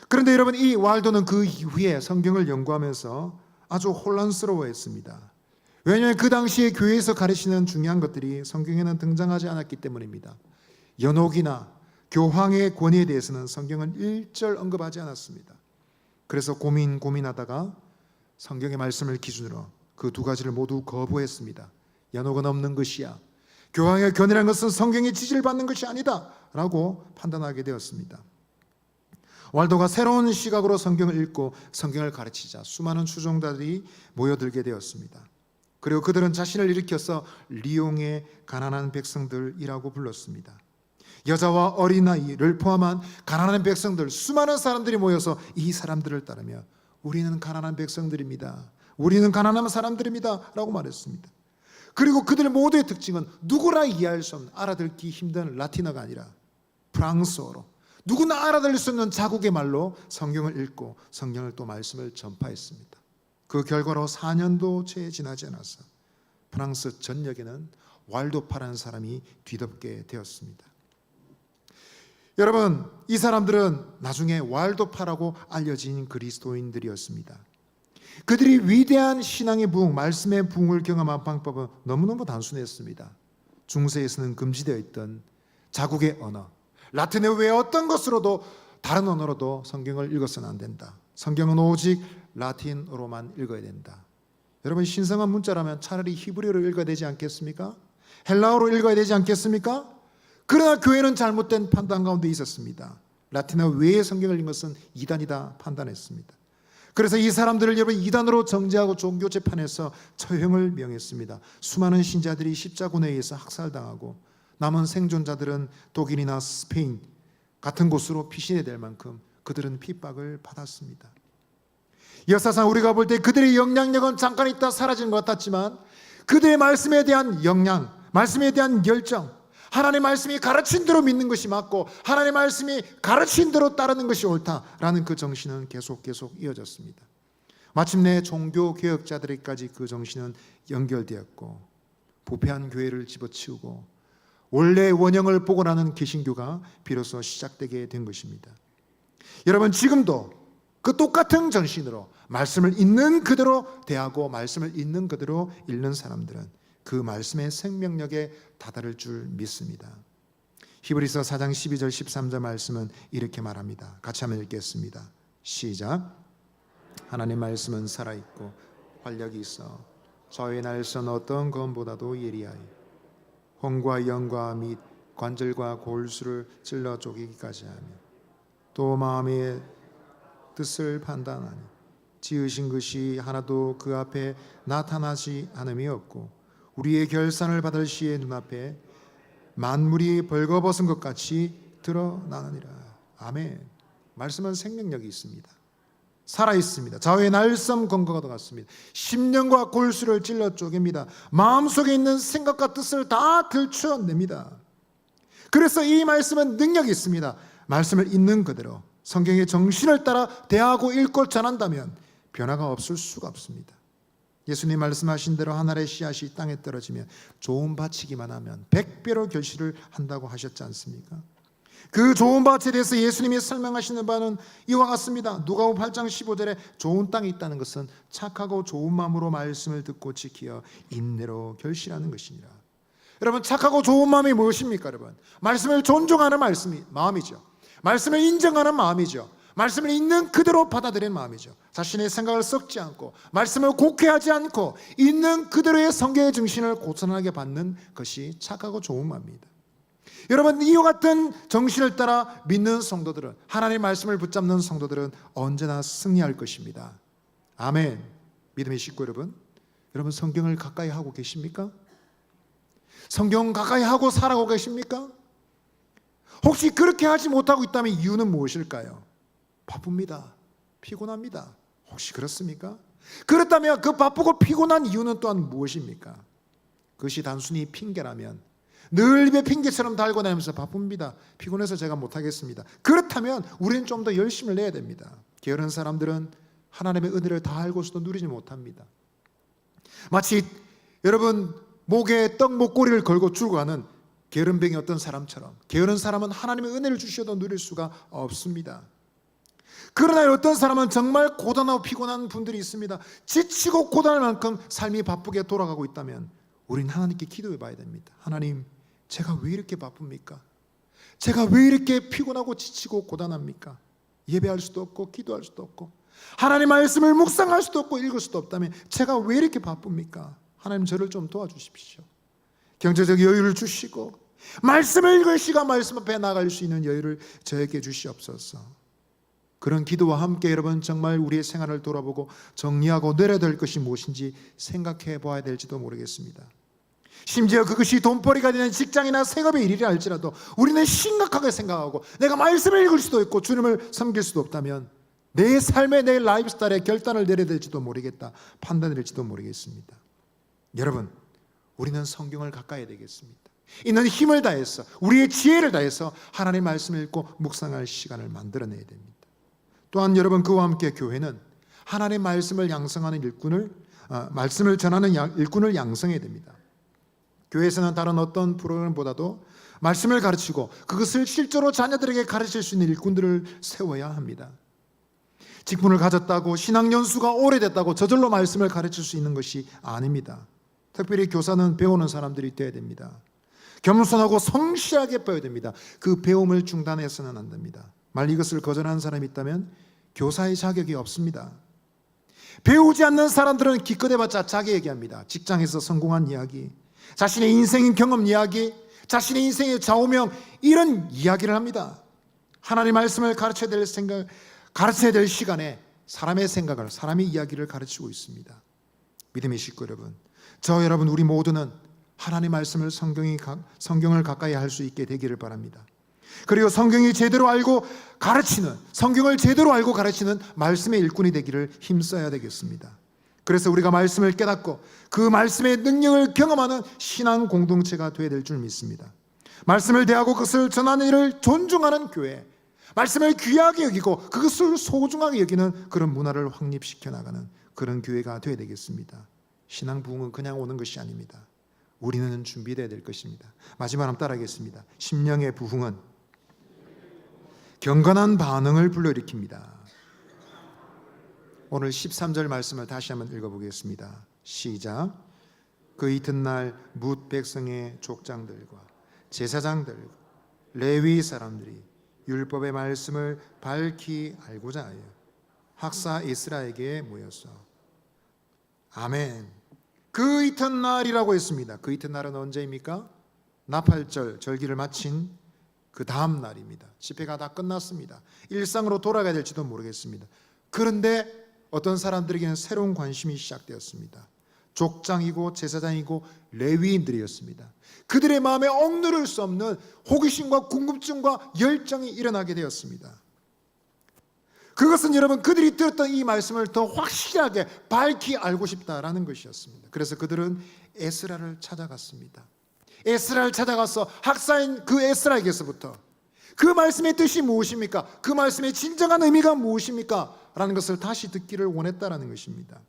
그런데 여러분, 이 왈도는 그 이후에 성경을 연구하면서 아주 혼란스러워했습니다. 왜냐하면 그 당시에 교회에서 가르치는 중요한 것들이 성경에는 등장하지 않았기 때문입니다. 연옥이나 교황의 권위에 대해서는 성경은 일절 언급하지 않았습니다. 그래서 고민하다가 성경의 말씀을 기준으로 그 두 가지를 모두 거부했습니다. 연옥은 없는 것이야, 교황의 권위라는 것은 성경의 지지를 받는 것이 아니다 라고 판단하게 되었습니다. 왈도가 새로운 시각으로 성경을 읽고 성경을 가르치자 수많은 추종자들이 모여들게 되었습니다. 그리고 그들은 자신을 일으켜서 리옹의 가난한 백성들이라고 불렀습니다. 여자와 어린아이를 포함한 가난한 백성들, 수많은 사람들이 모여서 이 사람들을 따르며 우리는 가난한 백성들입니다, 우리는 가난한 사람들입니다 라고 말했습니다. 그리고 그들의 모두의 특징은 누구나 이해할 수 없는, 알아듣기 힘든 라틴어가 아니라 프랑스어로 누구나 알아들을 수 있는 자국의 말로 성경을 읽고 성경을 또 말씀을 전파했습니다. 그 결과로 4년도 채 지나지 않아서 프랑스 전역에는 왈도파라는 사람이 뒤덮게 되었습니다. 여러분, 이 사람들은 나중에 왈도파라고 알려진 그리스도인들이었습니다. 그들이 위대한 신앙의 부흥, 말씀의 부흥을 경험한 방법은 너무너무 단순했습니다. 중세에서는 금지되어 있던 자국의 언어, 라틴어 외에 어떤 것으로도, 다른 언어로도 성경을 읽어서는 안 된다. 성경은 오직 라틴어로만 읽어야 된다. 여러분, 신성한 문자라면 차라리 히브리어로 읽어야 되지 않겠습니까? 헬라어로 읽어야 되지 않겠습니까? 그러나 교회는 잘못된 판단 가운데 있었습니다. 라틴어 외의 성경을 읽은 것은 이단이다 판단했습니다. 그래서 이 사람들을 여러분 이단으로 정죄하고 종교 재판에서 처형을 명했습니다. 수많은 신자들이 십자군에 의해서 학살당하고 남은 생존자들은 독일이나 스페인 같은 곳으로 피신해야 될 만큼 그들은 핍박을 받았습니다. 역사상 우리가 볼 때 그들의 영향력은 잠깐 있다 사라진 것 같았지만 그들의 말씀에 대한 영향, 말씀에 대한 열정, 하나님의 말씀이 가르친 대로 믿는 것이 맞고 하나님의 말씀이 가르친 대로 따르는 것이 옳다라는 그 정신은 계속 이어졌습니다. 마침내 종교개혁자들에게까지 그 정신은 연결되었고 부패한 교회를 집어치우고 원래의 원형을 복원하는 개신교가 비로소 시작되게 된 것입니다. 여러분, 지금도 그 똑같은 정신으로 말씀을 있는 그대로 대하고 말씀을 있는 그대로 읽는 사람들은 그 말씀의 생명력에 다다를 줄 믿습니다. 히브리서 4장 12절 13절 말씀은 이렇게 말합니다. 같이 한번 읽겠습니다. 시작. 하나님 말씀은 살아있고 활력이 있어 저의 날선 어떤 검보다도 예리하여 혼과 영과 및 관절과 골수를 찔러 쪼개기까지 하며 또 마음의 뜻을 판단하니 지으신 것이 하나도 그 앞에 나타나지 않음이 없고 우리의 결산을 받을 시의 눈앞에 만물이 벌거벗은 것 같이 드러나느니라. 아멘. 말씀은 생명력이 있습니다. 살아있습니다. 좌우의 날섬 검과 같습니다. 심령과 골수를 찔러 쪼갭니다. 마음속에 있는 생각과 뜻을 다 들춰냅니다. 그래서 이 말씀은 능력이 있습니다. 말씀을 있는 그대로 성경의 정신을 따라 대하고 읽고 전한다면 변화가 없을 수가 없습니다. 예수님 말씀하신 대로 한 알의 씨앗이 땅에 떨어지면 좋은 밭이기만 하면 100배로 결실을 한다고 하셨지 않습니까? 그 좋은 밭에 대해서 예수님이 설명하시는 바는 이와 같습니다. 누가복음 8장 15절에 좋은 땅이 있다는 것은 착하고 좋은 마음으로 말씀을 듣고 지키어 인내로 결실하는 것이니라. 여러분, 착하고 좋은 마음이 무엇입니까? 여러분, 말씀을 존중하는 마음이죠. 말씀을 인정하는 마음이죠. 말씀을 있는 그대로 받아들이는 마음이죠. 자신의 생각을 썩지 않고 말씀을 곡해하지 않고 있는 그대로의 성경의 정신을 고스란하게 받는 것이 착하고 좋은 마음입니다. 여러분, 이와 같은 정신을 따라 믿는 성도들은, 하나님의 말씀을 붙잡는 성도들은 언제나 승리할 것입니다. 아멘. 믿음의 식구 여러분, 성경을 가까이 하고 계십니까? 성경 가까이 하고 살아가고 계십니까? 혹시 그렇게 하지 못하고 있다면 이유는 무엇일까요? 바쁩니다. 피곤합니다. 혹시 그렇습니까? 그렇다면 그 바쁘고 피곤한 이유는 또한 무엇입니까? 그것이 단순히 핑계라면 늘 입에 핑계처럼 달고 다니면서 바쁩니다. 피곤해서 제가 못하겠습니다. 그렇다면 우리는 좀 더 열심을 내야 됩니다. 게으른 사람들은 하나님의 은혜를 다 알고서도 누리지 못합니다. 마치 여러분 목에 떡 목걸이를 걸고 죽어가는 게으름뱅이 어떤 사람처럼 게으른 사람은 하나님의 은혜를 주셔도 누릴 수가 없습니다. 그러나 어떤 사람은 정말 고단하고 피곤한 분들이 있습니다. 지치고 고단할 만큼 삶이 바쁘게 돌아가고 있다면 우리는 하나님께 기도해 봐야 됩니다. 하나님, 제가 왜 이렇게 바쁩니까? 제가 왜 이렇게 피곤하고 지치고 고단합니까? 예배할 수도 없고 기도할 수도 없고 하나님 말씀을 묵상할 수도 없고 읽을 수도 없다면 제가 왜 이렇게 바쁩니까? 하나님 저를 좀 도와주십시오. 경제적 여유를 주시고 말씀을 읽을 시간 말씀 앞에 나갈 수 있는 여유를 저에게 주시옵소서. 그런 기도와 함께 여러분 정말 우리의 생활을 돌아보고 정리하고 내려야 될 것이 무엇인지 생각해 보아야 될지도 모르겠습니다. 심지어 그것이 돈벌이가 되는 직장이나 생업의 일이라 할지라도 우리는 심각하게 생각하고 내가 말씀을 읽을 수도 있고 주님을 섬길 수도 없다면 내 삶의 내 라이프 스타일에 결단을 내려야 될지도 모르겠다, 판단을 될지도 모르겠습니다. 여러분, 우리는 성경을 가까이 해야 되겠습니다. 있는 힘을 다해서 우리의 지혜를 다해서 하나님의 말씀을 읽고 묵상할 시간을 만들어내야 됩니다. 또한 여러분, 그와 함께 교회는 하나님의 말씀을 양성하는 말씀을 전하는 일꾼을 양성해야 됩니다. 교회에서는 다른 어떤 프로그램보다도 말씀을 가르치고 그것을 실제로 자녀들에게 가르칠 수 있는 일꾼들을 세워야 합니다. 직분을 가졌다고 신앙 연수가 오래됐다고 저절로 말씀을 가르칠 수 있는 것이 아닙니다. 특별히 교사는 배우는 사람들이 되어야 됩니다. 겸손하고 성실하게 배워야 됩니다. 그 배움을 중단해서는 안 됩니다. 만약 이것을 거절하는 사람이 있다면 교사의 자격이 없습니다. 배우지 않는 사람들은 기껏해봤자 자기 얘기합니다. 직장에서 성공한 이야기, 자신의 인생의 경험 이야기, 자신의 인생의 좌우명, 이런 이야기를 합니다. 하나님의 말씀을 가르쳐야 될 시간에 사람의 생각을, 사람의 이야기를 가르치고 있습니다. 믿음의 식구 여러분, 저 여러분 우리 모두는 하나님의 말씀을 성경을 가까이 할 수 있게 되기를 바랍니다. 그리고 성경이 제대로 알고 가르치는, 성경을 제대로 알고 가르치는 말씀의 일꾼이 되기를 힘써야 되겠습니다. 그래서 우리가 말씀을 깨닫고 그 말씀의 능력을 경험하는 신앙 공동체가 되어야 될 줄 믿습니다. 말씀을 대하고 그것을 전하는 일을 존중하는 교회, 말씀을 귀하게 여기고 그것을 소중하게 여기는 그런 문화를 확립시켜 나가는 그런 교회가 되어야 되겠습니다. 신앙 부흥은 그냥 오는 것이 아닙니다. 우리는 준비되어야 될 것입니다. 마지막 한번 따라하겠습니다. 심령의 부흥은 경건한 반응을 불러일으킵니다. 오늘 13절 말씀을 다시 한번 읽어보겠습니다. 시작. 그 이튿날 뭇 백성의 족장들과 제사장들과 레위 사람들이 율법의 말씀을 밝히 알고자 하여 학사 에스라에게 모였어. 아멘. 그 이튿날이라고 했습니다. 그 이튿날은 언제입니까? 나팔절 절기를 마친 그 다음 날입니다. 집회가 다 끝났습니다. 일상으로 돌아가야 될지도 모르겠습니다. 그런데 어떤 사람들에게는 새로운 관심이 시작되었습니다. 족장이고 제사장이고 레위인들이었습니다. 그들의 마음에 억누를 수 없는 호기심과 궁금증과 열정이 일어나게 되었습니다. 그것은 여러분 그들이 들었던 이 말씀을 더 확실하게 밝히 알고 싶다라는 것이었습니다. 그래서 그들은 에스라를 찾아갔습니다. 에스라를 찾아가서 학사인 그 에스라에게서부터 그 말씀의 뜻이 무엇입니까? 그 말씀의 진정한 의미가 무엇입니까? 라는 것을 다시 듣기를 원했다라는 것입니다.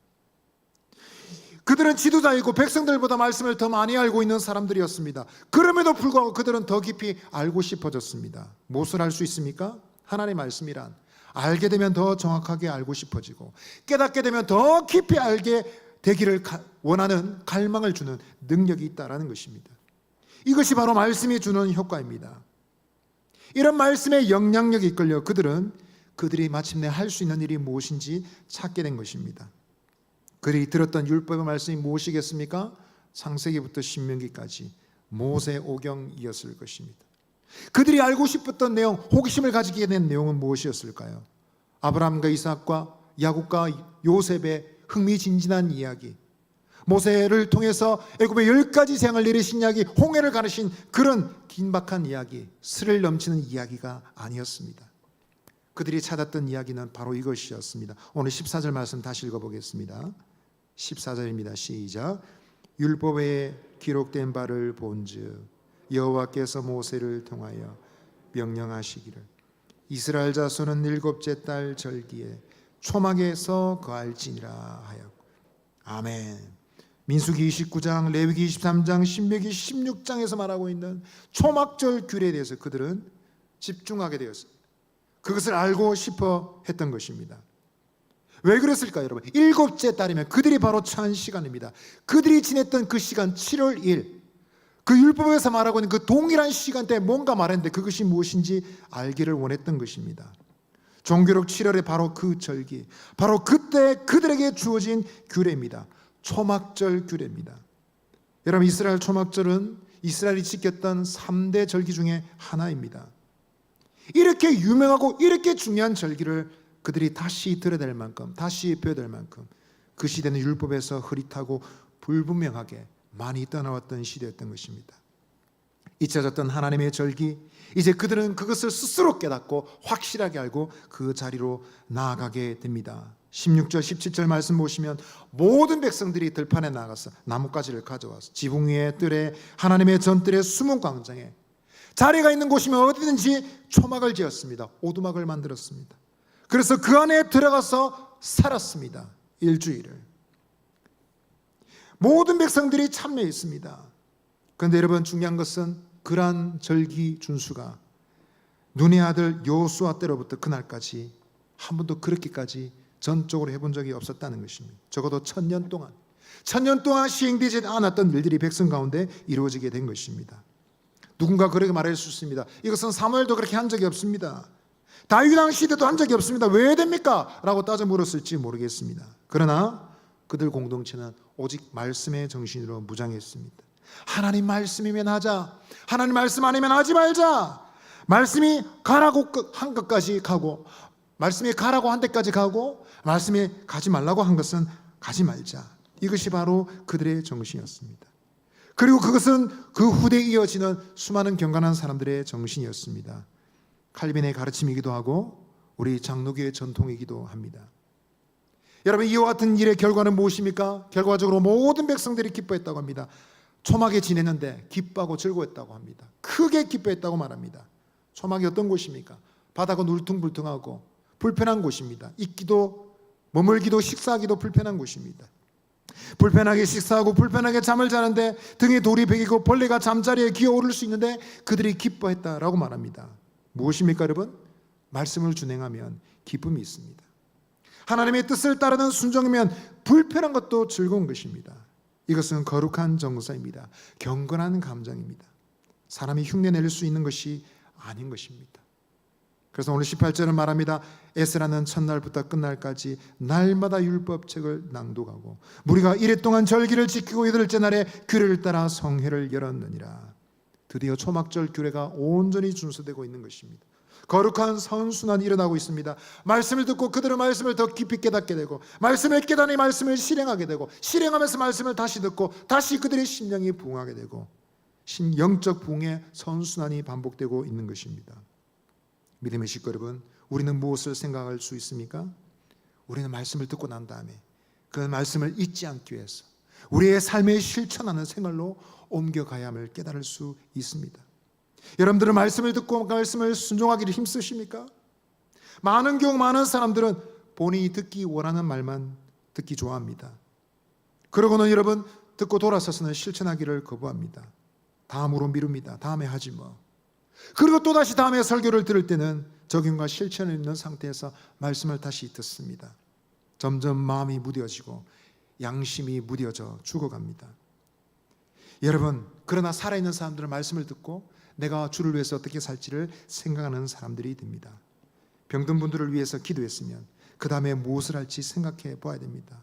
그들은 지도자이고 백성들보다 말씀을 더 많이 알고 있는 사람들이었습니다. 그럼에도 불구하고 그들은 더 깊이 알고 싶어졌습니다. 무엇을 알 수 있습니까? 하나님의 말씀이란 알게 되면 더 정확하게 알고 싶어지고 깨닫게 되면 더 깊이 알게 되기를 원하는 갈망을 주는 능력이 있다라는 것입니다. 이것이 바로 말씀이 주는 효과입니다. 이런 말씀의 영향력에 이끌려 그들이 마침내 할 수 있는 일이 무엇인지 찾게 된 것입니다. 그들이 들었던 율법의 말씀이 무엇이겠습니까? 창세기부터 신명기까지 모세 오경이었을 것입니다. 그들이 알고 싶었던 내용, 호기심을 가지게 된 내용은 무엇이었을까요? 아브라함과 이삭과 야곱과 요셉의 흥미진진한 이야기, 모세를 통해서 애굽의 10가지 재앙을 내리신 이야기, 홍해를 가르신 그런 긴박한 이야기, 스릴 넘치는 이야기가 아니었습니다. 그들이 찾았던 이야기는 바로 이것이었습니다. 오늘 14절 말씀 다시 읽어보겠습니다. 14절입니다. 시작. 율법에 기록된 바를 본즉 여호와께서 모세를 통하여 명령하시기를 이스라엘 자손은 일곱째 달 절기에 초막에서 거할지니라 하여. 아멘. 민수기 29장, 레위기 23장, 신명기 16장에서 말하고 있는 초막절 규례에 대해서 그들은 집중하게 되었습니다. 그것을 알고 싶어 했던 것입니다. 왜 그랬을까요, 여러분? 일곱째 달이면 그들이 바로 처한 시간입니다. 그들이 지냈던 그 시간 7월 1일, 그 율법에서 말하고 있는 그 동일한 시간대에 뭔가 말했는데 그것이 무엇인지 알기를 원했던 것입니다. 종교력 7월에 바로 그 절기, 바로 그때 그들에게 주어진 규례입니다. 초막절 규례입니다. 여러분, 이스라엘 초막절은 이스라엘이 지켰던 3대 절기 중에 하나입니다. 이렇게 유명하고 이렇게 중요한 절기를 그들이 다시 들여댈 만큼, 다시 배워될 만큼 그 시대는 율법에서 흐릿하고 불분명하게 많이 떠나왔던 시대였던 것입니다. 잊혀졌던 하나님의 절기, 이제 그들은 그것을 스스로 깨닫고 확실하게 알고 그 자리로 나아가게 됩니다. 16절 17절 말씀 보시면 모든 백성들이 들판에 나가서 나뭇가지를 가져와서 지붕 위에 뜰에 하나님의 전뜰에 숨은 광장에 자리가 있는 곳이면 어디든지 초막을 지었습니다. 오두막을 만들었습니다. 그래서 그 안에 들어가서 살았습니다. 일주일을. 모든 백성들이 참여했습니다. 그런데 여러분, 중요한 것은 그러한 절기 준수가 눈의 아들 여호수아 때로부터 그날까지 한 번도 그렇게까지 전적으로 해본 적이 없었다는 것입니다. 적어도 1000년 동안 시행되지 않았던 일들이 백성 가운데 이루어지게 된 것입니다. 누군가 그렇게 말할 수 있습니다. 이것은 사무엘도 그렇게 한 적이 없습니다. 다윗 왕 시대도 한 적이 없습니다. 왜 됩니까? 라고 따져 물었을지 모르겠습니다. 그러나 그들 공동체는 오직 말씀의 정신으로 무장했습니다. 하나님 말씀이면 하자, 하나님 말씀 아니면 하지 말자. 말씀이 가라고 한 것까지 가고, 말씀이 가라고 한 데까지 가고, 말씀이 가지 말라고 한 것은 가지 말자. 이것이 바로 그들의 정신이었습니다. 그리고 그것은 그 후대에 이어지는 수많은 경건한 사람들의 정신이었습니다. 칼빈의 가르침이기도 하고 우리 장로교의 전통이기도 합니다. 여러분, 이와 같은 일의 결과는 무엇입니까? 결과적으로 모든 백성들이 기뻐했다고 합니다. 초막에 지냈는데 기뻐하고 즐거웠다고 합니다. 크게 기뻐했다고 말합니다. 초막이 어떤 곳입니까? 바닥은 울퉁불퉁하고 불편한 곳입니다. 있기도, 머물기도, 식사하기도 불편한 곳입니다. 불편하게 식사하고 불편하게 잠을 자는데 등에 돌이 베기고 벌레가 잠자리에 기어오를 수 있는데 그들이 기뻐했다라고 말합니다. 무엇입니까, 여러분? 말씀을 준행하면 기쁨이 있습니다. 하나님의 뜻을 따르는 순종이면 불편한 것도 즐거운 것입니다. 이것은 거룩한 정서입니다. 경건한 감정입니다. 사람이 흉내낼 수 있는 것이 아닌 것입니다. 그래서 오늘 18절은 말합니다. 에스라는 첫날부터 끝날까지 날마다 율법책을 낭독하고 무리가 이래 동안 절기를 지키고 여덟째 날에 규례를 따라 성회를 열었느니라. 드디어 초막절 규례가 온전히 준수되고 있는 것입니다. 거룩한 선순환이 일어나고 있습니다. 말씀을 듣고 그들은 말씀을 더 깊이 깨닫게 되고, 말씀을 깨닫니 말씀을 실행하게 되고, 실행하면서 말씀을 다시 듣고 다시 그들의 심령이 부흥하게 되고, 영적 부흥의 선순환이 반복되고 있는 것입니다. 믿음의 식구 여러분, 우리는 무엇을 생각할 수 있습니까? 우리는 말씀을 듣고 난 다음에 그 말씀을 잊지 않기 위해서 우리의 삶에 실천하는 생활로 옮겨가야 함을 깨달을 수 있습니다. 여러분들은 말씀을 듣고 말씀을 순종하기를 힘쓰십니까? 많은 경우 많은 사람들은 본인이 듣기 원하는 말만 듣기 좋아합니다. 그러고는 여러분 듣고 돌아서서는 실천하기를 거부합니다. 다음으로 미룹니다. 다음에 하지 뭐. 그리고 또다시 다음에 설교를 들을 때는 적용과 실천을 있는 상태에서 말씀을 다시 듣습니다. 점점 마음이 무뎌지고 양심이 무뎌져 죽어갑니다. 여러분, 그러나 살아있는 사람들은 말씀을 듣고 내가 주를 위해서 어떻게 살지를 생각하는 사람들이 됩니다. 병든 분들을 위해서 기도했으면 그 다음에 무엇을 할지 생각해 봐야 됩니다.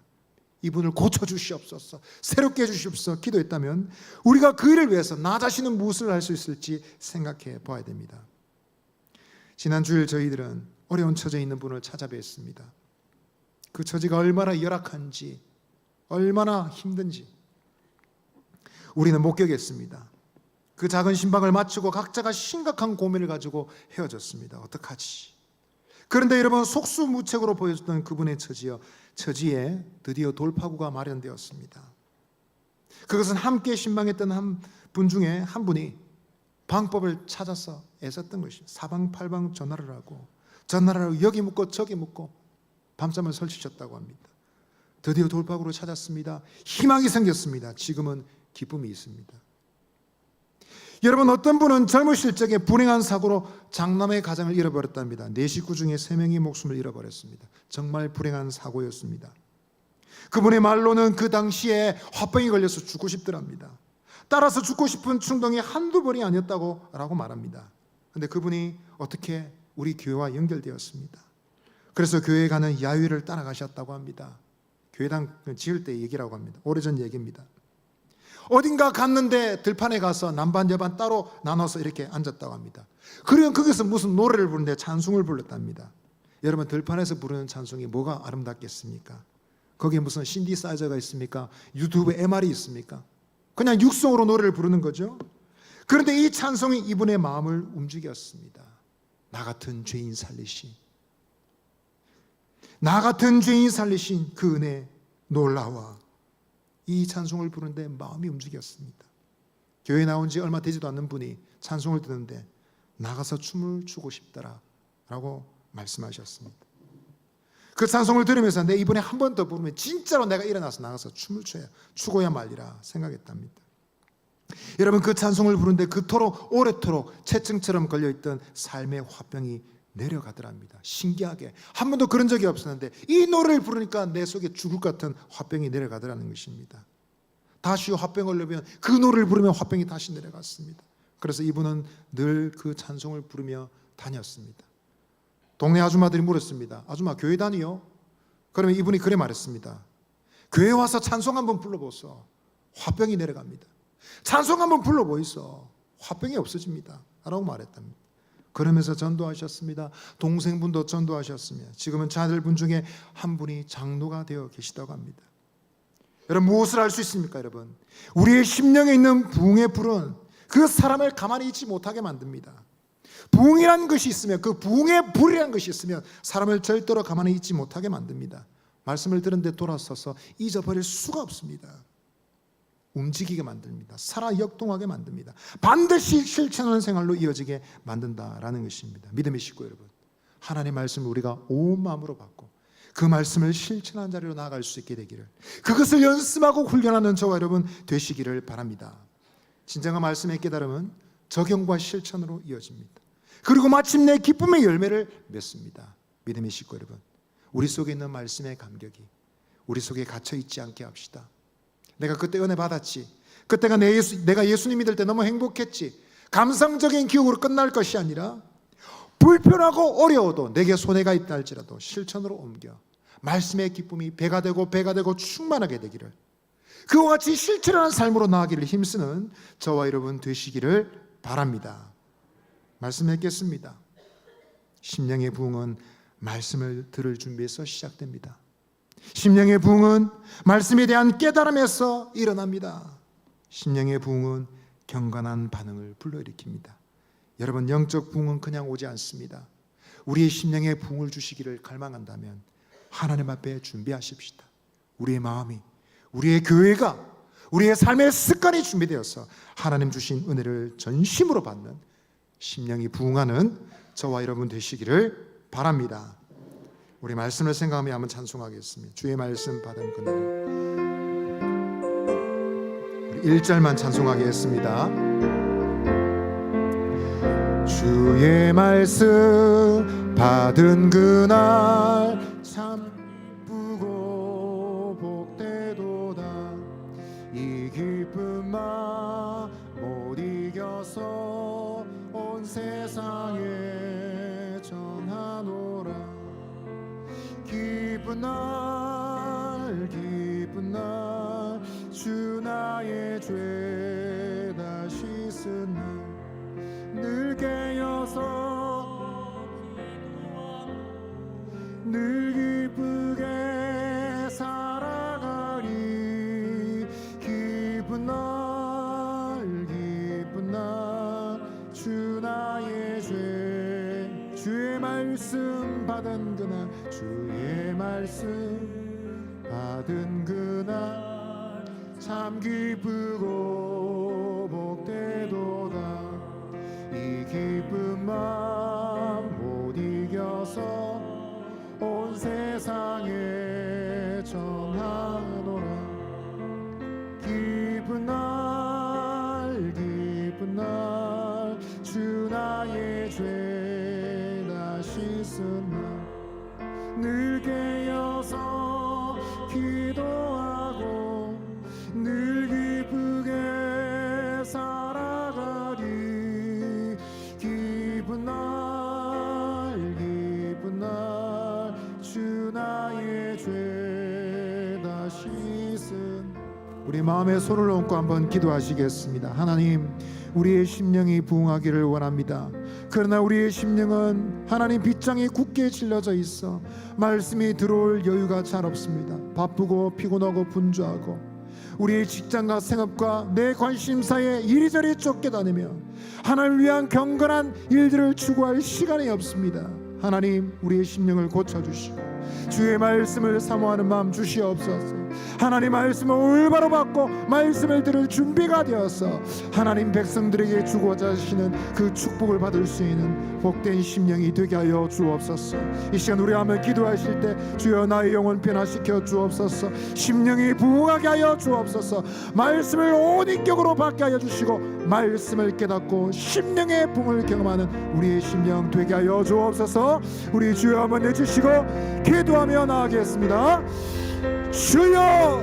이분을 고쳐주시옵소서, 새롭게 해주시옵소서 기도했다면 우리가 그 일을 위해서 나 자신은 무엇을 할 수 있을지 생각해 봐야 됩니다. 지난 주일 저희들은 어려운 처지에 있는 분을 찾아뵀습니다. 그 처지가 얼마나 열악한지, 얼마나 힘든지 우리는 목격했습니다. 그 작은 신방을 마치고 각자가 심각한 고민을 가지고 헤어졌습니다. 어떡하지? 그런데 여러분, 속수무책으로 보여줬던 그분의 처지에 드디어 돌파구가 마련되었습니다. 그것은 함께 신방했던 한 분 중에 한 분이 방법을 찾아서 애썼던 것입니다. 사방팔방 전화를 하고 여기 묻고 저기 묻고 밤잠을 설치셨다고 합니다. 드디어 돌파구를 찾았습니다. 희망이 생겼습니다. 지금은 기쁨이 있습니다. 여러분, 어떤 분은 젊으실 적에 불행한 사고로 장남의 가장을 잃어버렸답니다. 4식구 중에 3명이 목숨을 잃어버렸습니다. 정말 불행한 사고였습니다. 그분의 말로는 그 당시에 화병이 걸려서 죽고 싶더랍니다. 따라서 죽고 싶은 충동이 한두 번이 아니었다고 말합니다. 그런데 그분이 어떻게 우리 교회와 연결되었습니다. 그래서 교회에 가는 야유를 따라가셨다고 합니다. 교회당 지을 때 얘기라고 합니다. 오래전 얘기입니다. 어딘가 갔는데 들판에 가서 남반 여반 따로 나눠서 이렇게 앉았다고 합니다. 그러면 거기서 무슨 노래를 부르는데 찬송을 불렀답니다. 여러분, 들판에서 부르는 찬송이 뭐가 아름답겠습니까? 거기에 무슨 신디사이저가 있습니까? 유튜브 MR이 있습니까? 그냥 육성으로 노래를 부르는 거죠. 그런데 이 찬송이 이분의 마음을 움직였습니다. 나 같은 죄인 살리신, 나 같은 죄인 살리신 그 은혜 놀라워. 이 찬송을 부르는데 마음이 움직였습니다. 교회 나온 지 얼마 되지도 않는 분이 찬송을 듣는데 나가서 춤을 추고 싶더라 라고 말씀하셨습니다. 그 찬송을 들으면서 내 이번에 한 번 더 부르면 진짜로 내가 일어나서 나가서 춤을 추고야 말리라 생각했답니다. 여러분, 그 찬송을 부르는데 그토록 오래도록 채증처럼 걸려있던 삶의 화병이 내려가더랍니다. 신기하게 한 번도 그런 적이 없었는데 이 노래를 부르니까 내 속에 죽을 것 같은 화병이 내려가더라는 것입니다. 다시 화병을 내면 그 노래를 부르면 화병이 다시 내려갔습니다. 그래서 이분은 늘 그 찬송을 부르며 다녔습니다. 동네 아줌마들이 물었습니다. 아줌마 교회 다니요? 그러면 이분이 그래 말했습니다. 교회 와서 찬송 한번 불러보소. 화병이 내려갑니다. 찬송 한번 불러보이소. 화병이 없어집니다 라고 말했답니다. 그러면서 전도하셨습니다. 동생분도 전도하셨으며 지금은 자녀분 중에 한 분이 장로가 되어 계시다고 합니다. 여러분, 무엇을 알 수 있습니까? 여러분, 우리의 심령에 있는 부흥의 불은 그 사람을 가만히 있지 못하게 만듭니다. 부흥이라는 것이 있으면, 그 부흥의 불이라는 것이 있으면 사람을 절대로 가만히 있지 못하게 만듭니다. 말씀을 들은데 돌아서서 잊어버릴 수가 없습니다. 움직이게 만듭니다. 살아 역동하게 만듭니다. 반드시 실천하는 생활로 이어지게 만든다라는 것입니다. 믿음의 식구 여러분, 하나님의 말씀을 우리가 온 마음으로 받고 그 말씀을 실천하는 자리로 나아갈 수 있게 되기를, 그것을 연습하고 훈련하는 저와 여러분 되시기를 바랍니다. 진정한 말씀의 깨달음은 적용과 실천으로 이어집니다. 그리고 마침내 기쁨의 열매를 맺습니다. 믿음의 식구 여러분, 우리 속에 있는 말씀의 감격이 우리 속에 갇혀 있지 않게 합시다. 내가 그때 은혜 받았지, 그때가 내가 예수님 믿을 때 너무 행복했지, 감상적인 기억으로 끝날 것이 아니라 불편하고 어려워도 내게 손해가 있다 할지라도 실천으로 옮겨 말씀의 기쁨이 배가 되고 충만하게 되기를, 그와 같이 실천하는 삶으로 나아가기를 힘쓰는 저와 여러분 되시기를 바랍니다. 말씀 읽겠습니다. 심령의 부흥은 말씀을 들을 준비에서 시작됩니다. 심령의 부흥은 말씀에 대한 깨달음에서 일어납니다. 심령의 부흥은 경건한 반응을 불러일으킵니다. 여러분, 영적 부흥은 그냥 오지 않습니다. 우리의 심령의 부흥을 주시기를 갈망한다면 하나님 앞에 준비하십시다. 우리의 마음이, 우리의 교회가, 우리의 삶의 습관이 준비되어서 하나님 주신 은혜를 전심으로 받는 심령이 부흥하는 저와 여러분 되시기를 바랍니다. 우리 말씀을 생각하며 한번 찬송하겠습니다. 주의 말씀 받은 그날. 우리 1절만 찬송하겠습니다. 주의 말씀 받은 그날 참 기쁘고 복되도다. 이 기쁜 마음 못 이겨서 온 세상에 전하노라. 기쁜 날 주 나의 죄 다시 쓴 날 늘 깨어서 늘 기쁘게 살아가리. 기쁜 날 주 나의 죄, 주의 말씀 받은 그날, 주의 말씀 받은 그날 참 기쁘고 복되도다. 기쁜 마음 못 이겨서 온 세상에 전하노라. 기쁜 날 주 나의 죄 다 씻은 날 늘 깨어서 기도하고 늘 기쁘게 살아가리. 기쁜 날 주 나의 죄 다 씻은. 우리 마음에 손을 얹고 한번 기도하시겠습니다. 하나님, 우리의 심령이 부응하기를 원합니다. 그러나 우리의 심령은 하나님 빗장에 굳게 질러져 있어 말씀이 들어올 여유가 잘 없습니다. 바쁘고 피곤하고 분주하고 우리의 직장과 생업과 내 관심사에 이리저리 쫓겨다니며 하나님을 위한 경건한 일들을 추구할 시간이 없습니다. 하나님, 우리의 심령을 고쳐주시고 주의 말씀을 사모하는 마음 주시옵소서. 하나님 말씀을 올바로 받고 말씀을 들을 준비가 되어서 하나님 백성들에게 주고자 하시는 그 축복을 받을 수 있는 복된 심령이 되게 하여 주옵소서. 이 시간 우리 한번 기도하실 때 주여 나의 영혼 변화시켜 주옵소서. 심령이 부응하게 하여 주옵소서. 말씀을 온 인격으로 받게 하여 주시고 말씀을 깨닫고 심령의 부응을 경험하는 우리의 심령 되게 하여 주옵소서. 우리 주여 한번 내주시고 기도하며 나아가겠습니다. 주여,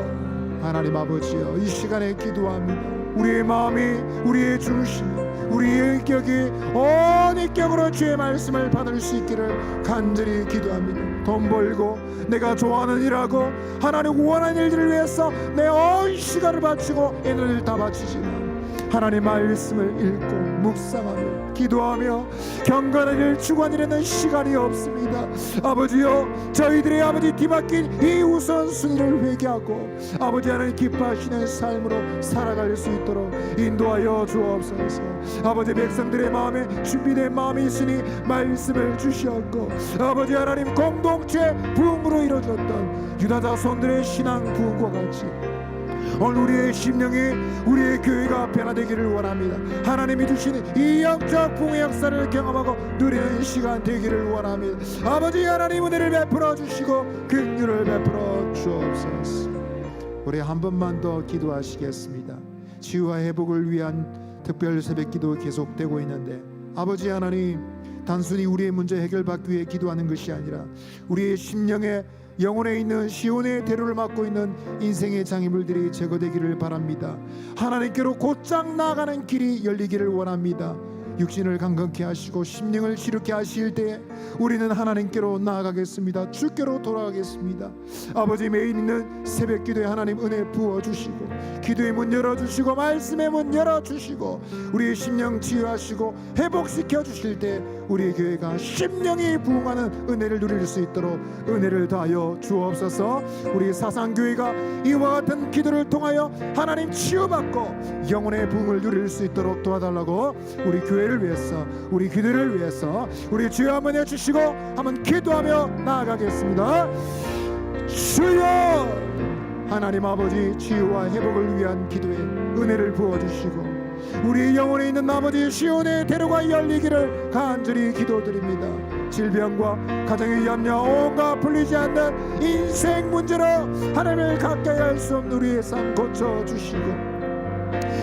하나님 아버지여, 이 시간에 기도합니다. 우리의 마음이, 우리의 중심이, 우리의 인격이 온 인격으로 주의 말씀을 받을 수 있기를 간절히 기도합니다. 돈 벌고 내가 좋아하는 일하고 하나님 원하는 일들을 위해서 내 온 시간을 바치고 에너지를 다 바치지만 하나님 말씀을 읽고 묵상하며 기도하며 경건한 일을 추구하는 시간이 없습니다. 아버지여, 저희들의 아버지 뒤바뀐 이 우선순위를 회개하고 아버지 하나님 기뻐하시는 삶으로 살아갈 수 있도록 인도하여 주옵소서. 아버지 백성들의 마음에 준비된 마음이 있으니 말씀을 주시었고 아버지 하나님 공동체 부흥으로 이루어졌던 유다 자손들의 신앙 부흥과 같이 오늘 우리의 심령이, 우리의 교회가 변화되기를 원합니다. 하나님이 주시는 이 영적 부흥의 역사를 경험하고 누리는 시간 되기를 원합니다. 아버지 하나님 은혜를 베풀어 주시고 긍휼을 베풀어 주옵소서. 우리 한 번만 더 기도하시겠습니다. 치유와 회복을 위한 특별 새벽기도 계속되고 있는데 아버지 하나님, 단순히 우리의 문제 해결받기 위해 기도하는 것이 아니라 우리의 심령에 영혼에 있는 시온의 대로를 맡고 있는 인생의 장애물들이 제거되기를 바랍니다. 하나님께로 곧장 나아가는 길이 열리기를 원합니다. 육신을 강건케 하시고 심령을 지르게 하실 때에 우리는 하나님께로 나아가겠습니다. 주께로 돌아가겠습니다. 아버지, 매일 있는 새벽 기도에 하나님 은혜 부어주시고 기도의 문 열어주시고 말씀의 문 열어주시고 우리의 심령 치유하시고 회복시켜 주실 때 우리의 교회가 심령이 부흥하는 은혜를 누릴 수 있도록 은혜를 더하여 주옵소서. 우리 사상교회가 이와 같은 기도를 통하여 하나님 치유받고 영혼의 부흥을 누릴 수 있도록 도와달라고 우리 교회를 위해서, 우리 기도를 위해서 우리 주여 한번 해주시고 한번 기도하며 나아가겠습니다. 주여, 하나님 아버지, 치유와 회복을 위한 기도에 은혜를 부어주시고 우리 영혼에 있는 아버지 시온의 대로가 열리기를 간절히 기도드립니다. 질병과 가정의 염려, 온갖 풀리지 않는 인생 문제로 하나님을 가까이 할 수 없는 우리의 삶 고쳐주시고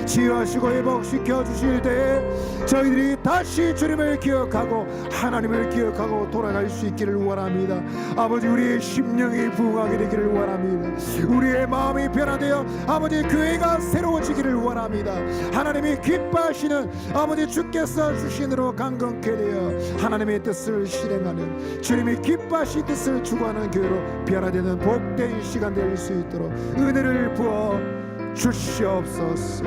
치유하시고 회복시켜 주실 때 저희들이 다시 주님을 기억하고 하나님을 기억하고 돌아갈 수 있기를 원합니다. 아버지, 우리의 심령이 부흥하게 되기를 원합니다. 우리의 마음이 변화되어 아버지 교회가 새로워지기를 원합니다. 하나님이 기뻐하시는 아버지 주께서 주신으로 강건케 되어 하나님의 뜻을 실행하는 주님이 기뻐하신 뜻을 추구하는 교회로 변화되는 복된 시간 될 수 있도록 은혜를 부어 주시옵소서.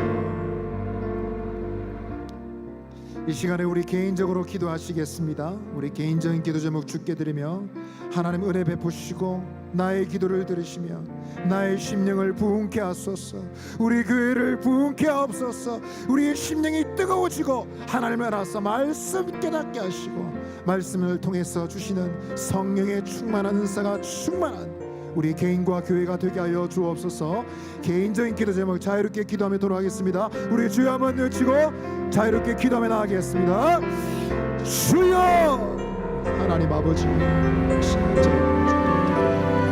이 시간에 우리 개인적으로 기도하시겠습니다. 우리 개인적인 기도 제목 주께 드리며 하나님 은혜 베푸시고 나의 기도를 들으시며 나의 심령을 부흥케 하소서. 우리 교회를 부흥케 하옵소서. 우리의 심령이 뜨거워지고 하나님을 알아서 말씀 깨닫게 하시고 말씀을 통해서 주시는 성령의 충만한 은사가 충만한 우리 개인과 교회가 되게 하여 주옵소서. 개인적인 기도 제목 자유롭게 기도하며 돌아가겠습니다. 우리 주여 한번 외치고 자유롭게 기도하며 나가겠습니다. 주여. 하나님 아버지,